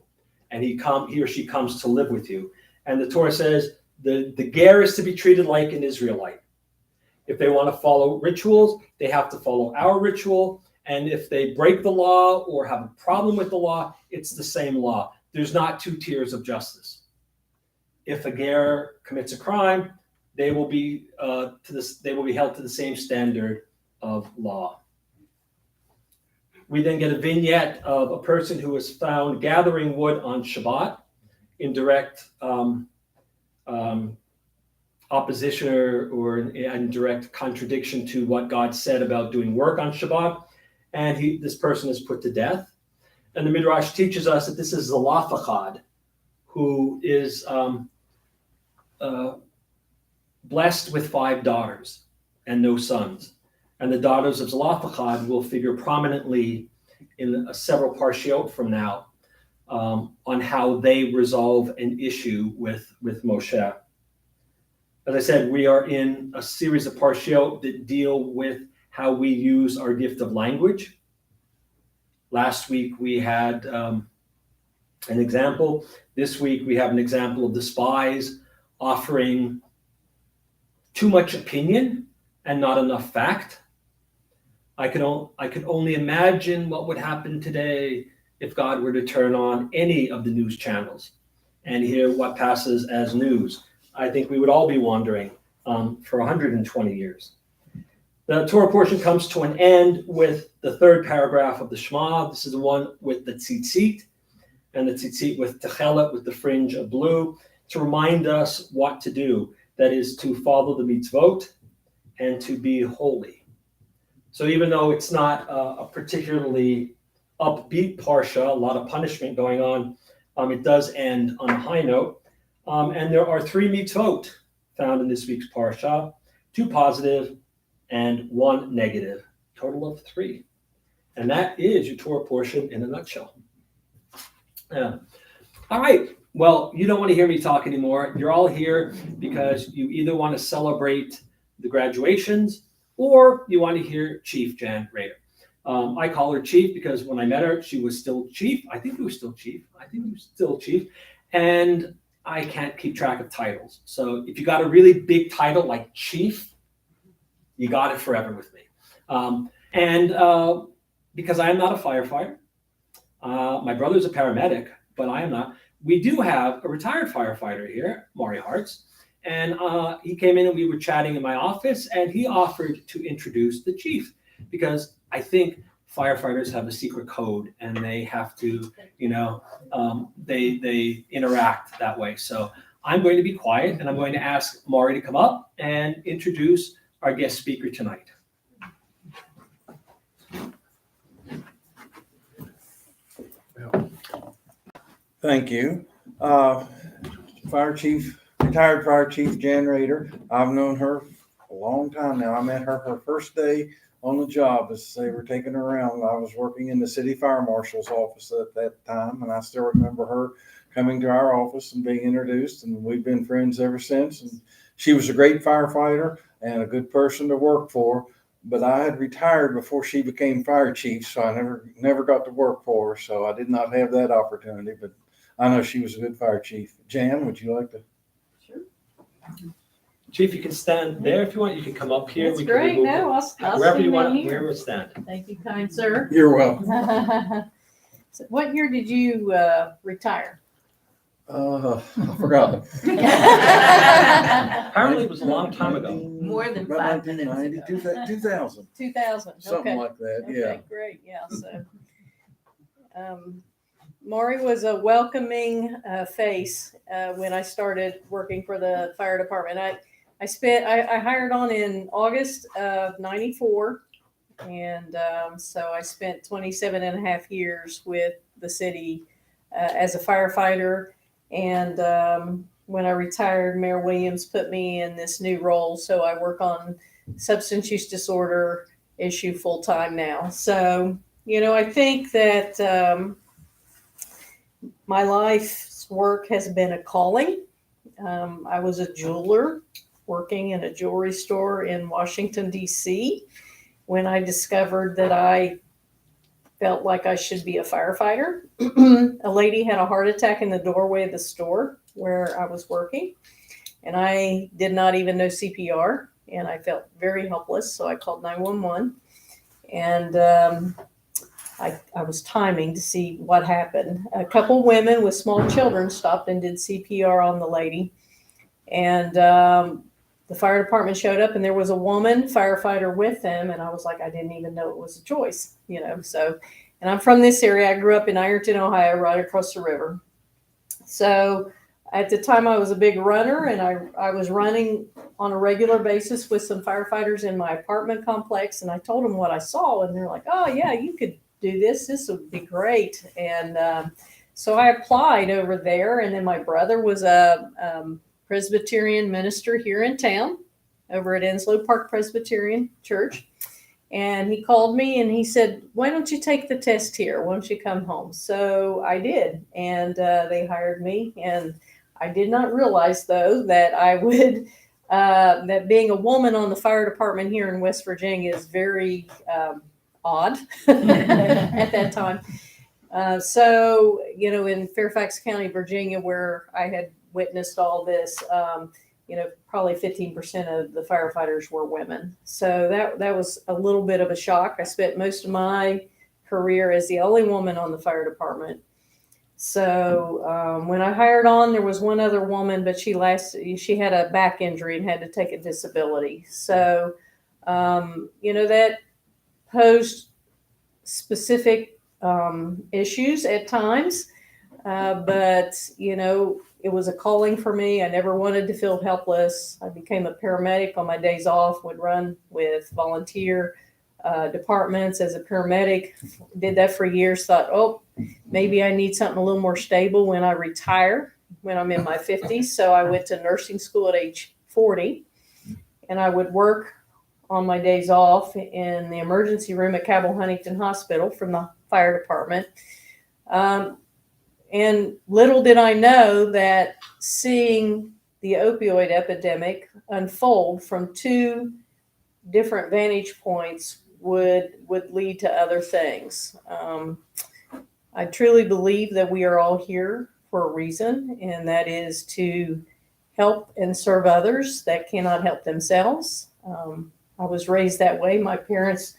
and he or she comes to live with you. And the Torah says the ger is to be treated like an Israelite. If they want to follow rituals, they have to follow our ritual. And if they break the law or have a problem with the law, it's the same law. There's not two tiers of justice. If a ger commits a crime, they will be held to the same standard of law. We then get a vignette of a person who was found gathering wood on Shabbat in direct opposition or in direct contradiction to what God said about doing work on Shabbat. And this person is put to death. And the Midrash teaches us that this is Zelophehad, who is blessed with 5 daughters and no sons. And the daughters of Zelophehad will figure prominently in several parshiot from now on how they resolve an issue with Moshe. As I said, we are in a series of parshiot that deal with how we use our gift of language. Last week we had an example. This week we have an example of the spies offering too much opinion and not enough fact. I could only imagine what would happen today if God were to turn on any of the news channels and hear what passes as news. I think we would all be wondering for 120 years. The Torah portion comes to an end with the 3rd paragraph of the Shema. This is the one with the tzitzit, and the tzitzit with techelet, with the fringe of blue, to remind us what to do. That is to follow the mitzvot and to be holy. So even though it's not a particularly upbeat parsha, a lot of punishment going on, it does end on a high note. And there are 3 mitzvot found in this week's parsha, 2 positive and 1 negative, total of 3. And that is your Torah portion in a nutshell. All right. Well, you don't want to hear me talk anymore. You're all here because you either want to celebrate the graduations or you want to hear Chief Jan Rader. I call her Chief because when I met her, she was still Chief. I think he was still Chief. And I can't keep track of titles. So if you got a really big title like Chief, you got it forever with me. Because I am not a firefighter, my brother's a paramedic, but I am not. We do have a retired firefighter here, Maury Hartz, and he came in and we were chatting in my office, and he offered to introduce the chief because I think firefighters have a secret code and they have to, they interact that way. So I'm going to be quiet and I'm going to ask Maury to come up and introduce our guest speaker tonight. Thank you. Retired Fire Chief Jan Rader. I've known her a long time now. I met her first day on the job as they were taking her around. I was working in the city fire marshal's office at that time, and I still remember her coming to our office and being introduced, and we've been friends ever since. And she was a great firefighter and a good person to work for. But I had retired before she became fire chief, so I never got to work for her. So I did not have that opportunity, but I know she was a good fire chief. Jan, would you like to? Chief, you can stand there if you want. You can come up here. That's We can great. move No, I'll wherever you stand want. in here. Wherever stand. Thank you, kind sir. You're welcome. So what year did you retire? I forgot. Apparently, it was a long time ago. More than About 5 minutes 1990, ago. 2000, 2000. something Okay. like that. Okay, Yeah. great. Yeah. So, Maury was a welcoming face when I started working for the fire department. I hired on in August of '94. And so I spent 27 and a half years with the city as a firefighter. And when I retired, Mayor Williams put me in this new role. So I work on substance use disorder issue full time now. So, I think that my life's work has been a calling. I was a jeweler working in a jewelry store in Washington, D.C. when I discovered that I felt like I should be a firefighter. A lady had a heart attack in the doorway of the store where I was working, and I did not even know CPR, and I felt very helpless, so I called 911, and I was timing to see what happened. A couple women with small children stopped and did CPR on the lady, and the fire department showed up, and there was a woman firefighter with them, and I was like, I didn't even know it was a choice, so, and I'm from this area. I grew up in Ironton, Ohio, right across the river. So at the time I was a big runner, and I was running on a regular basis with some firefighters in my apartment complex, and I told them what I saw, and they're like, oh yeah, you could do this. This would be great. And so I applied over there, and then my brother was a Presbyterian minister here in town over at Enslow Park Presbyterian Church. And he called me and he said, why don't you take the test here? Why don't you come home? So I did. And they hired me. And I did not realize, though, that I would, that being a woman on the fire department here in West Virginia is very odd at that time. So, in Fairfax County, Virginia, where I had witnessed all this, probably 15% of the firefighters were women. So that was a little bit of a shock. I spent most of my career as the only woman on the fire department. So when I hired on, there was one other woman, but she had a back injury and had to take a disability. So, that posed specific issues at times. But, it was a calling for me. I never wanted to feel helpless. I became a paramedic on my days off, would run with volunteer departments as a paramedic. Did that for years, thought, maybe I need something a little more stable when I retire, when I'm in my 50s. So I went to nursing school at age 40, and I would work on my days off in the emergency room at Cabell Huntington Hospital from the fire department. And little did I know that seeing the opioid epidemic unfold from two different vantage points would lead to other things. I truly believe that we are all here for a reason, and that is to help and serve others that cannot help themselves. I was raised that way. My parents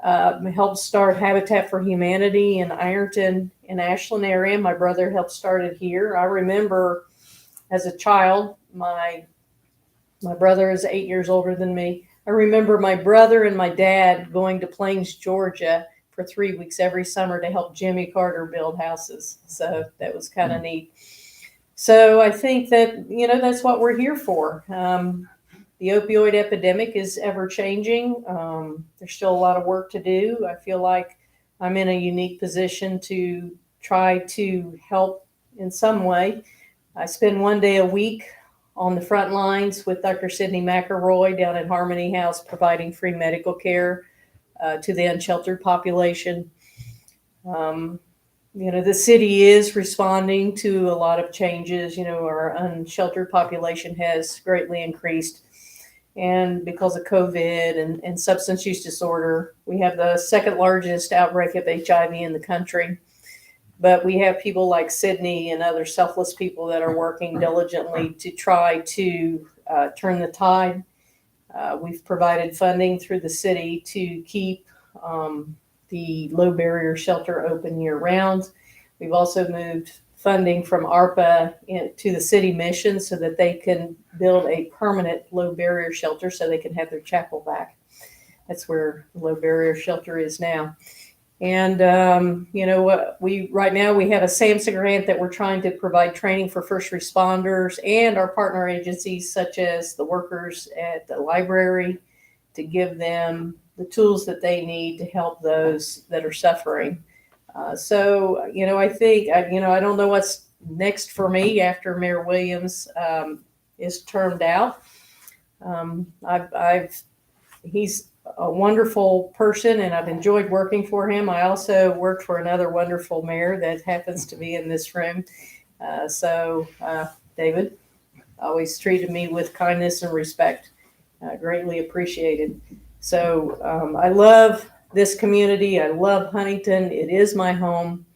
helped start Habitat for Humanity in Ironton and Ashland area. My brother helped start it here. I remember as a child, my brother is 8 years older than me. I remember my brother and my dad going to Plains, Georgia for 3 weeks every summer to help Jimmy Carter build houses. So that was kind of neat. So I think that, that's what we're here for. The opioid epidemic is ever changing. There's still a lot of work to do. I feel like I'm in a unique position to try to help in some way. I spend one day a week on the front lines with Dr. Sidney McElroy down at Harmony House, providing free medical care to the unsheltered population. The city is responding to a lot of changes. Our unsheltered population has greatly increased. And because of COVID and substance use disorder, we have the second largest outbreak of HIV in the country. But we have people like Sydney and other selfless people that are working diligently to try to turn the tide. We've provided funding through the city to keep the low barrier shelter open year round. We've also moved funding from ARPA to the city mission so that they can build a permanent low barrier shelter so they can have their chapel back. That's where the low barrier shelter is now. And right now we have a SAMHSA grant that we're trying to provide training for first responders and our partner agencies such as the workers at the library to give them the tools that they need to help those that are suffering. I think, I don't know what's next for me after Mayor Williams is termed out. He's a wonderful person and I've enjoyed working for him. I also worked for another wonderful mayor that happens to be in this room. David always treated me with kindness and respect, greatly appreciated. So I love this community. I love Huntington. It is my home.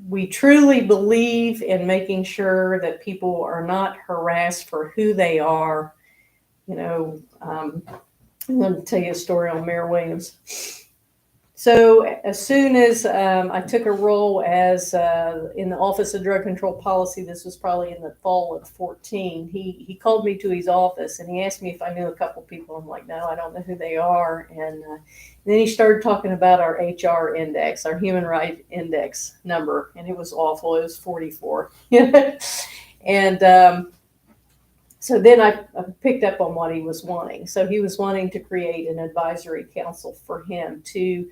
We truly believe in making sure that people are not harassed for who they are. I'm going to tell you a story on Mayor Williams. So as soon as I took a role as in the Office of Drug Control Policy, this was probably in the fall of 2014, he called me to his office and he asked me if I knew a couple people. I'm like, no, I don't know who they are. And then he started talking about our HR index, our human rights index number, and it was awful. It was 44. And so then I picked up on what he was wanting. So he was wanting to create an advisory council for him to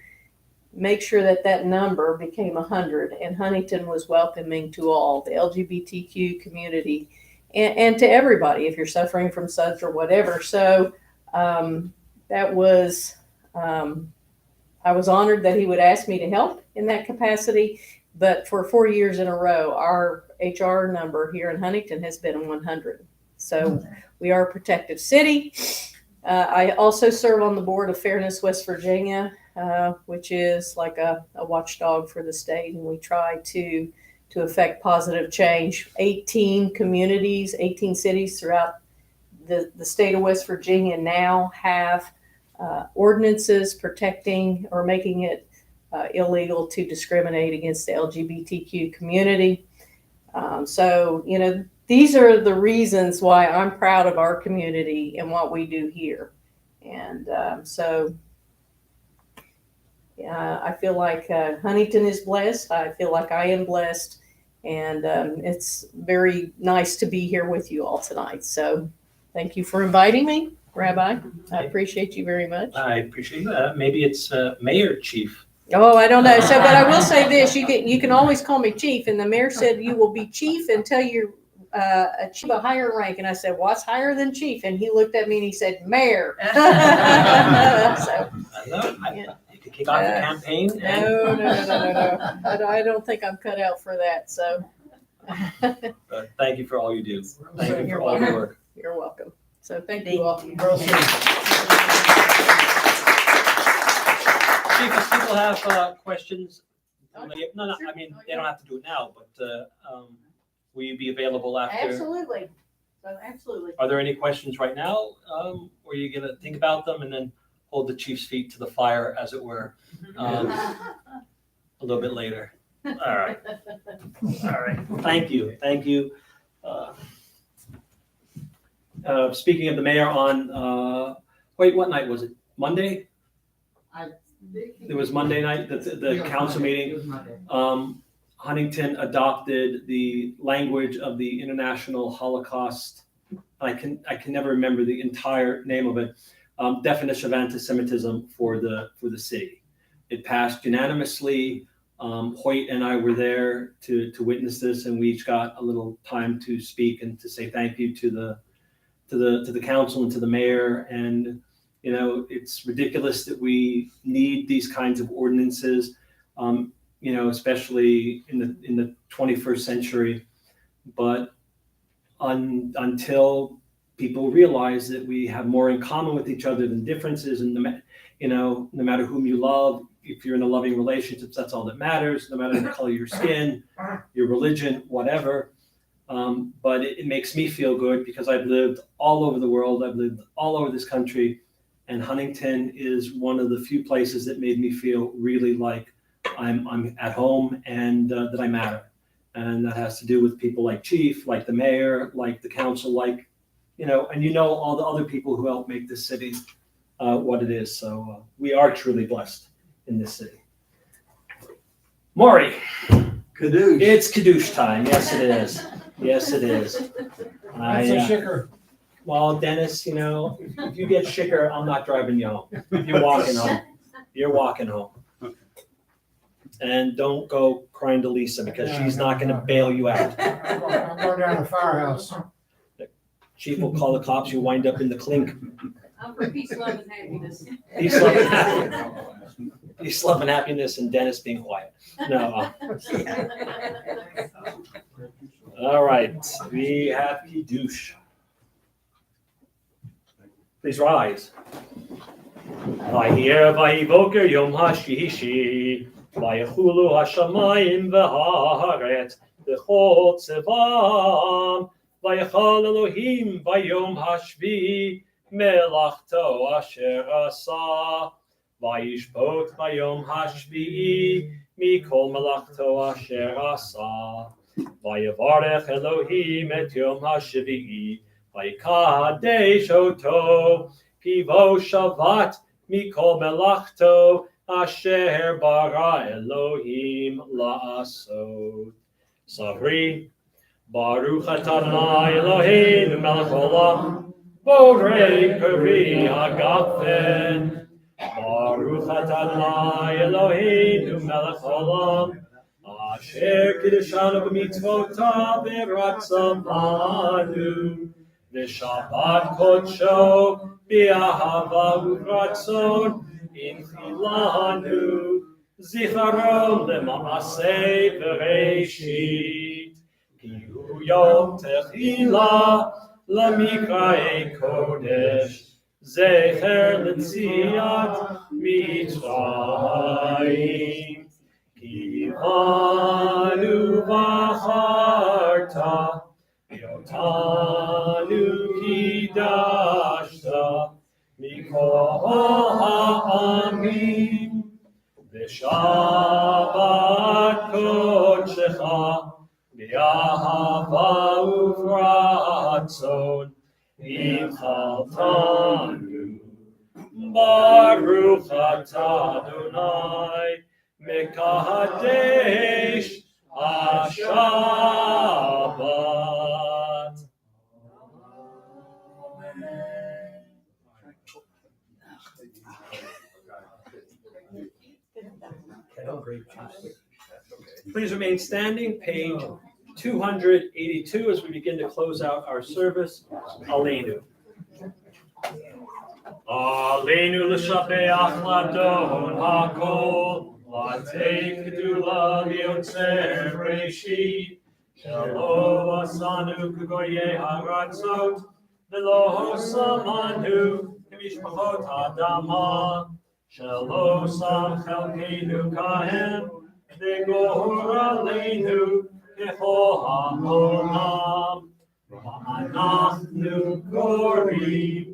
make sure that that number became 100, and Huntington was welcoming to all, the LGBTQ community, and to everybody if you're suffering from SUDS or whatever. So that was, I was honored that he would ask me to help in that capacity. But for 4 years in a row, our HR number here in Huntington has been 100. So we are a protective city. I also serve on the board of Fairness West Virginia, which is like a watchdog for the state, and we try to affect positive change. 18 communities, 18 cities throughout the state of West Virginia now have ordinances protecting or making it illegal to discriminate against the LGBTQ community. These are the reasons why I'm proud of our community and what we do here. And I feel like Huntington is blessed. I feel like I am blessed. And it's very nice to be here with you all tonight. So thank you for inviting me, Rabbi. I appreciate you very much. I appreciate that. Maybe it's Mayor Chief. Oh, I don't know. So, but I will say this, you can always call me Chief. And the mayor said you will be Chief until you're achieve a higher rank. And I said, what's higher than Chief? And he looked at me and he said, Mayor. So, I know. You could kick off the campaign. No. I don't think I'm cut out for that. So But thank you for all you do. Thank you for all your work. You're welcome. So thank you all. Chief, if people have questions, no, I mean, they don't have to do it now, but will you be available after? Absolutely. So absolutely. Are there any questions right now? Or are you gonna think about them and then hold the chief's feet to the fire, as it were, a little bit later? All right. All right. Thank you. Thank you. Speaking of the mayor on, wait, what night was it? Monday? It was Monday night, the council meeting. It was Monday. Huntington adopted the language of the International Holocaust. I can never remember the entire name of it. Definition of anti-Semitism for the city. It passed unanimously. Hoyt and I were there to witness this, and we each got a little time to speak and to say thank you to the council and to the mayor. And you know, it's ridiculous that we need these kinds of ordinances. You know, especially in the 21st century, but until people realize that we have more in common with each other than differences, and you know, no matter whom you love, if you're in a loving relationship, that's all that matters. No matter the color of your skin, your religion, whatever. But it makes me feel good because I've lived all over the world. I've lived all over this country, and Huntington is one of the few places that made me feel really like I'm at home and that I matter. And that has to do with people like Chief, like the mayor, like the council, like, you know, and you know, all the other people who help make this city what it is. So we are truly blessed in this city. Maury. Kadoosh. It's Kadoosh time. Yes, it is. Yes, it is. That's a shicker. Well, Dennis, you know, if you get shicker, I'm not driving you home. You're walking home. You're walking home. And don't go crying to Lisa because she's not going to bail you out. I'm going down to the firehouse. Chief will call the cops. You wind up in the clink. I'm for peace, love, and happiness. Peace, love, and happiness. Peace, love, and happiness, and Dennis being quiet. No. All right. We have Kiddush. Please rise. Vayir vayivoker yom hashishi. Vayechulu hashamayim v'haaretz v'chol tzevam. Vayechal Elohim vayom hashvi melachto asher asa. Vayishbot vayom hashvi mikol melachto asher asa. Vayevarech Elohim et yom hashvi. Vayikadesh oto pivo shavat mikol melachto asher bara Elohim la'asot. Savri, Baruch atah Adonai Eloheinu melech olam, borei peri hagafen. Baruch atah Adonai Eloheinu melech olam, asher kiddushanu b'mitzvotav v'ratzavanu, v'shabbat kodsho b'ahava u'ratzon, Inchilanu, Zicharon le'maaseh Bereshit, Kihu Yom Techila L'mikra'ei Kodesh, Zecher L'tziat Mitzrayim, Kivanu V'charta, Yotanu Kidashta, Mikol ha'amim, v'shabbat kodshecha, b'ahava uvratzon, inchaltanu. Baruch atah Adonai, mekadesh HaShabbat. Please remain standing, page 282, as we begin to close out our service. Aleinu. Aleinu l'shabeach l'adon hakol, l'atei kedula liotzer reshit, shelo asanu k'goyei haratzot, ולא שמענו כמשפחות האדמה, שלא שם חלקנו כהם, וגור עלינו ככל העולם. ואנחנו קוראים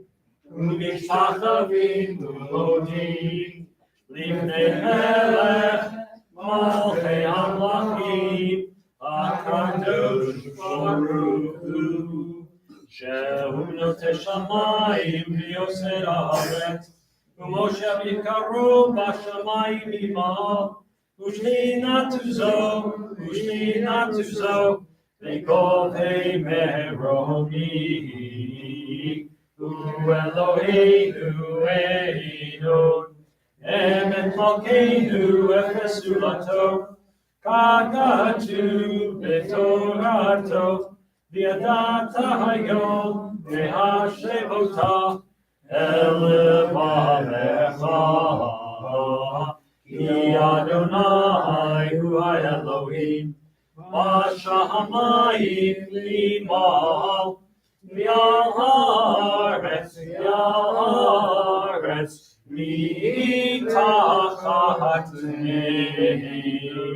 ומשתחווים ומודים לפני מלך מלכי המלכים הקדוש ברוך הוא, שהוא נוטה שמיים ויוסר הארץ, ומשה יקרו בשמיים ממעל, ושכינתו זו בגובה מרומי, הוא אלוהינו עליון, אמת מלכנו ופסולתו, ככתוב בתורתו, וידעת היום והשבותה אל לבבך, כי אדוני הוא האלוהים, בשמיים למעל, ועל הארץ מתחת פנינו.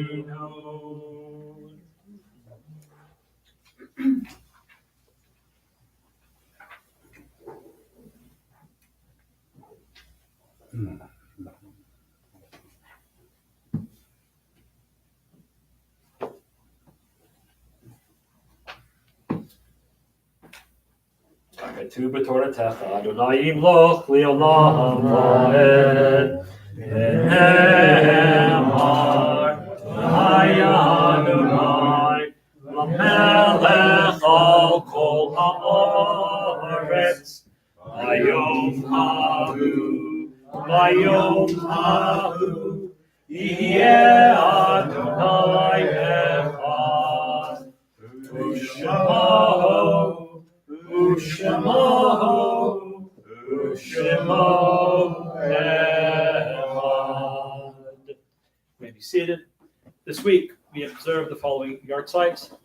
כתוב בתורתך, אדוני ימלוך לעולם ועד, ונאמר, היה אדוני למלך על כל הארץ, ביום ההוא יהיה אדוני אחד, ושמו echad. You may be seated. This week we observe the following yahrzeits: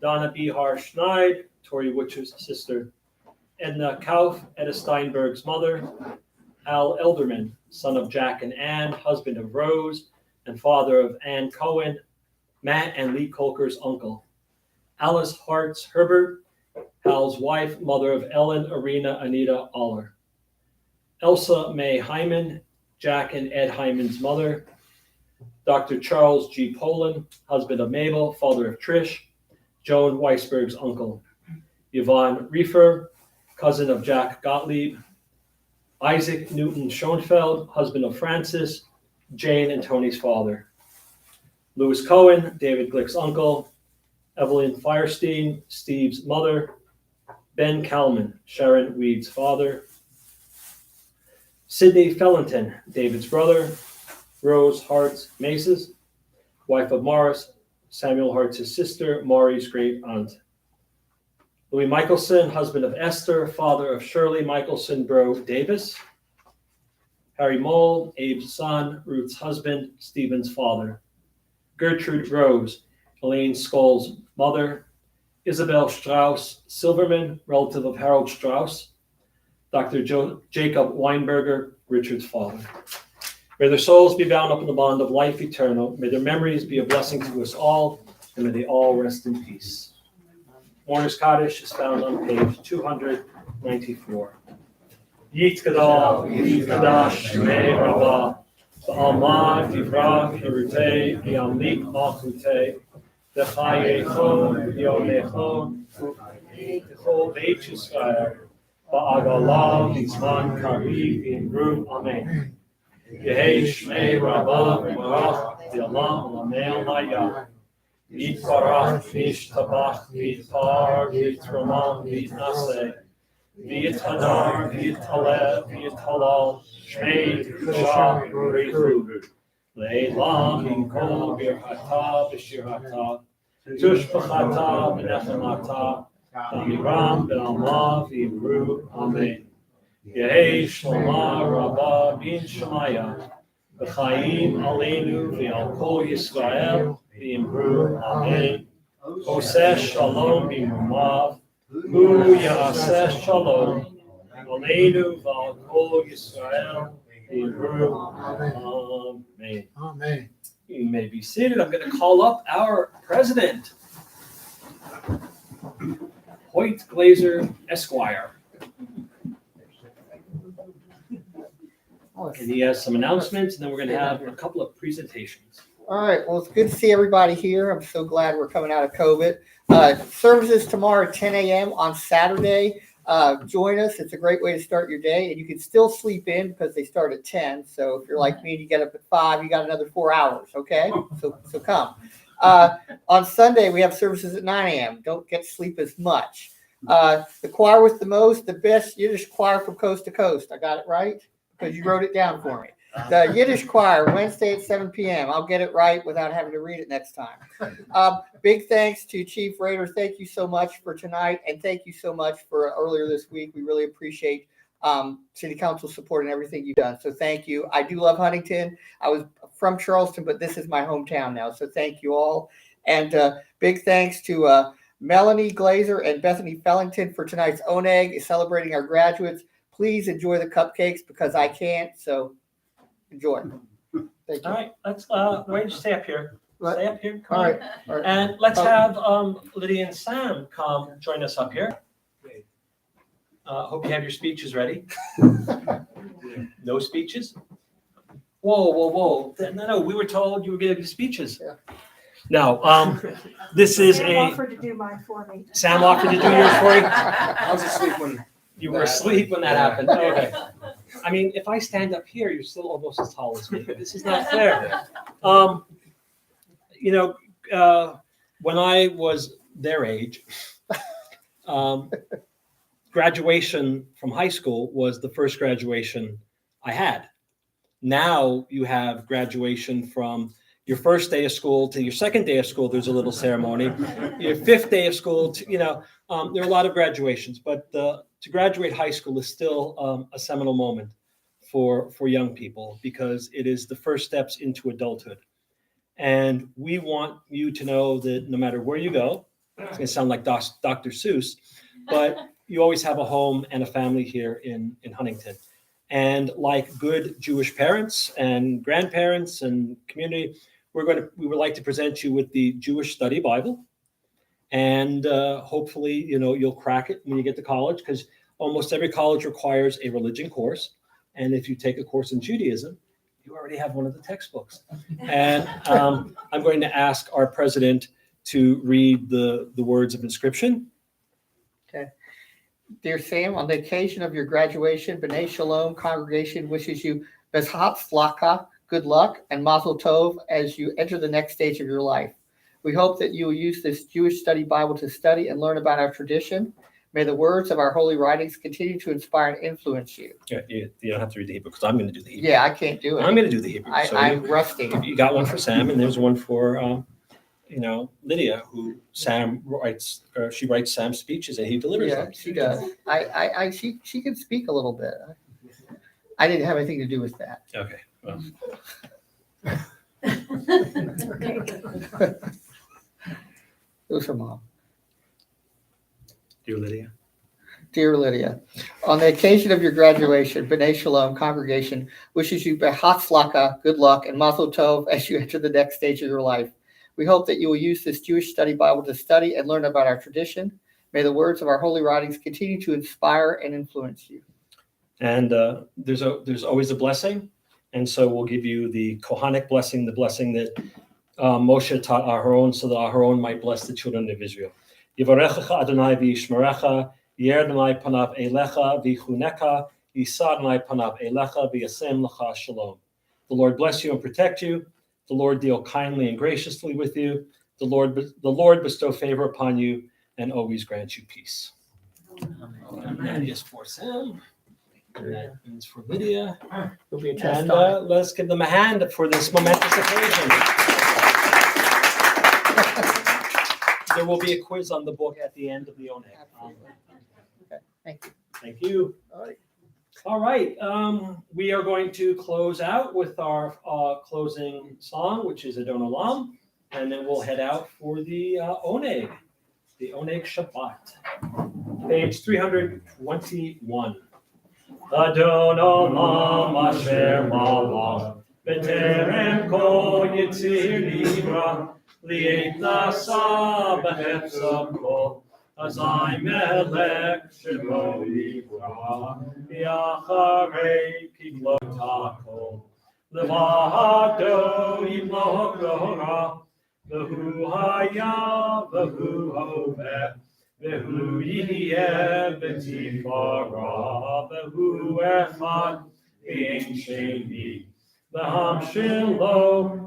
Donna Bihar Schneid, Tori Witcher's sister; Edna Kauf, Etta Steinberg's mother; Al Elderman, son of Jack and Ann, husband of Rose, and father of Ann Cohen, Matt and Lee Kolker's uncle; Alice Hartz Herbert, Al's wife, mother of Ellen, Arena, Anita Aller; Elsa May Hyman, Jack and Ed Hyman's mother; Dr. Charles G. Poland, husband of Mabel, father of Trish, Joan Weisberg's uncle; Yvonne Riefer, cousin of Jack Gottlieb; Isaac Newton Schoenfeld, husband of Francis, Jane and Tony's father; Louis Cohen, David Glick's uncle; Evelyn Firestein, Steve's mother; Ben Kalman, Sharon Weed's father; Sidney Fellenton, David's brother; Rose Hartz Maces, wife of Morris; Samuel Hartz's sister, Maury's great aunt; Louis Michelson, husband of Esther, father of Shirley Michelson Bro Davis; Harry Mold, Abe's son, Ruth's husband, Stephen's father; Gertrude Rose, Elaine Skoll's mother; Isabel Strauss Silverman, relative of Harold Strauss; Dr. Jacob Weinberger, Richard's father. May their souls be bound up in the bond of life eternal. May their memories be a blessing to us all, and may they all rest in peace. Mourner's Kaddish is found on page 294. Yit Gadol, Yishkadash, Shmei Rabbah, Ba'alma, Divrach, Yerutei, Yamlik, Malchutei, Dechayechon, Yonechon, Techol Beit Yisrael, Ba'agalam, Nizman, Kariv, Imru, Amen. Yehei Shmei Rabbah, V'Barach, V'Olam, L'Amel Hayah. Yitbarach, V'Yishtabach, V'Yitpar, V'Yitramam, V'Yitnaseh, V'Yithanar, V'Yithaleh, V'Yithalal, Shmei T'Kushah, V'Richu, Le'elam, Yinkol, Birchata, V'Shirata, Tushbachata, V'Nechemata, V'Amiram, V'Alma, V'Yimru, Amen. Yehei Shloma Rabbah bin Shemaya, V'Chaim Aleinu, V'Al Kol Yisrael, V'Yimru, Amen. Oseh Shalom B'Mumav, Hu Yaseh Shalom. Aleinu Val Kol Yisrael. Amen. Amen. You may be seated. I'm going to call up our president, Hoyt Glazer Esquire. And he has some announcements, and then we're going to have a couple of presentations. All right, well, it's good to see everybody here. I'm so glad we're coming out of COVID. Services tomorrow at 10 a.m. on Saturday. Join us. It's a great way to start your day, and you can still sleep in because they start at 10. So if you're like me and you get up at 5, you got another 4 hours, okay? So come. On Sunday, we have services at 9 a.m. Don't get to sleep as much. The choir with the most, the best Yiddish choir from coast to coast. I got it right? Because you wrote it down for me. The Yiddish choir, Wednesday at 7 p.m. I'll get it right without having to read it next time. Big thanks to Chief Rader. Thank you so much for tonight, and thank you so much for earlier this week. We really appreciate City Council support and everything you've done. So thank you. I do love Huntington. I was from Charleston, but this is my hometown now. So thank you all. And big thanks to Melanie Glazer and Bethany Fellington for tonight's Oneg, celebrating our graduates. Please enjoy the cupcakes because I can't. So enjoy. Thank you. All right, let's wait, stay up here. What? Stay up here. Come All on. right. All right. And let's have Lydia and Sam come join us up here. Hope you have your speeches ready. No speeches? Whoa. No, we were told you were going to do speeches. Yeah. No, this is Sam a, offered to do mine for me. Sam offered to do yours for you? I was asleep when. You were asleep when that happened. Okay. I mean, if I stand up here, you're still almost as tall as me. This is not fair. When I was their age, graduation from high school was the first graduation I had. Now you have graduation from your first day of school to your second day of school. There's a little ceremony. Your fifth day of school, there are a lot of graduations, but to graduate high school is still a seminal moment for young people because it is the first steps into adulthood. And we want you to know that no matter where you go, it's going to sound like Dr. Seuss, but you always have a home and a family here in Huntington. And like good Jewish parents and grandparents and community, we would like to present you with the Jewish Study Bible. And hopefully, you'll crack it when you get to college because almost every college requires a religion course. And if you take a course in Judaism, you already have one of the textbooks. And I'm going to ask our president to read the words of inscription. Okay. Dear Sam, on the occasion of your graduation, B'nai Shalom congregation wishes you Bezhatzlacha, good luck, and Mazel Tov as you enter the next stage of your life. We hope that you will use this Jewish study Bible to study and learn about our tradition. May the words of our holy writings continue to inspire and influence you. Yeah, you don't have to read the Hebrew because I'm going to do the Hebrew. Yeah, I can't do it. I'm going to do the Hebrew. I'm rusty. You got one for Sam, and there's one for Lydia, who she writes Sam's speeches and he delivers Yeah, them. she does. She can speak a little bit. I didn't have anything to do with that. Okay. Well, It was her mom. dear Lydia. Dear Lydia, on the occasion of your graduation, B'nai Shalom congregation wishes you Behatzlacha, good luck, and Mazel Tov as you enter the next stage of your life. We hope that you will use this Jewish study Bible to study and learn about our tradition. May the words of our holy writings continue to inspire and influence you. And there's always a blessing. And so we'll give you the Kohanic blessing, the blessing that Moshe taught Aharon so that Aharon might bless the children of Israel. Yivarechecha Adonai v'yishmerecha, Yer Adonai panav elecha v'chuneka, Yisa Adonai panav elecha v'yasem lecha shalom. The Lord bless you and protect you. The Lord deal kindly and graciously with you. The Lord bestow favor upon you and always grant you peace. And that is for Sam. And that is for Lydia. It'll be a test And on it. let's give them a hand for this momentous occasion. There will be a quiz on the book at the end of the ONEG. Okay, thank you. Thank you. All right. All right. We are going to close out with our closing song, which is Adon Olam, and then we'll head out for the ONEG Shabbat. page 321. Adon olam asher malach b'terem kol yitzir nivra li'et nasa b'hefzav kol azay melech shemo nivra yacharei kiglot kol levado yimloch Torah v'hu haya v'hu hoveh Vehu yiyeh b'tifara, vehu echad v'ein sheni. V'hamshilo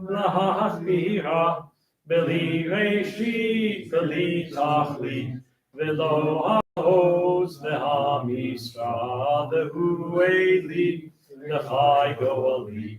l'hachbira, b'li reshit v'li tachlit, v'lo ha'oz v'hamisra, vehu eli v'chai goali.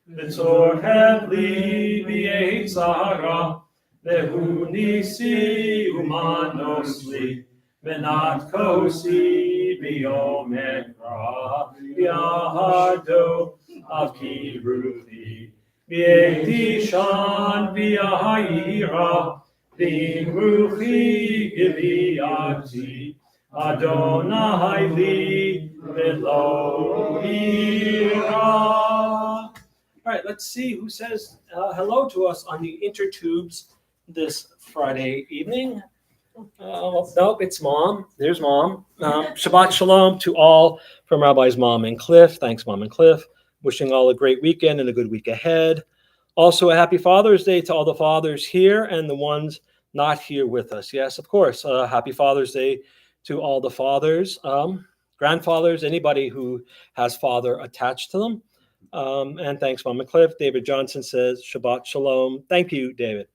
V'tzor hevli v'yeit zahara, Vehu nisi umanos li, venat kosi biomekra, biahardo avki ruthi, bieti shan biahira, bimruchi giviati, Adonai li velo ira. All right, let's see who says hello to us on the intertubes this Friday evening. Nope, it's Mom. There's Mom. Shabbat Shalom to all from Rabbis Mom and Cliff. Thanks, Mom and Cliff. Wishing all a great weekend and a good week ahead. Also, a happy Father's Day to all the fathers here and the ones not here with us. Yes, of course. Happy Father's Day to all the fathers, grandfathers, anybody who has father attached to them. And thanks, Mom and Cliff. David Johnson says, Shabbat Shalom. Thank you, David.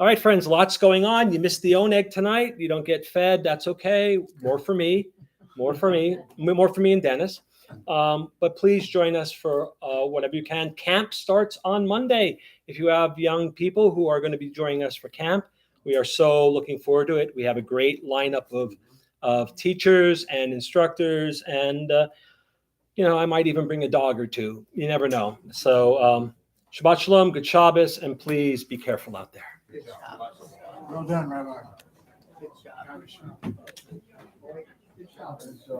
All right, friends, lots going on. You missed the Oneg tonight. You don't get fed. That's okay. More for me and Dennis. But please join us for whatever you can. Camp starts on Monday. If you have young people who are going to be joining us for camp, we are so looking forward to it. We have a great lineup of teachers and instructors. And, I might even bring a dog or two. You never know. So Shabbat Shalom, good Shabbos, and please be careful out there. Well done, Rabbi. Good job. Good job.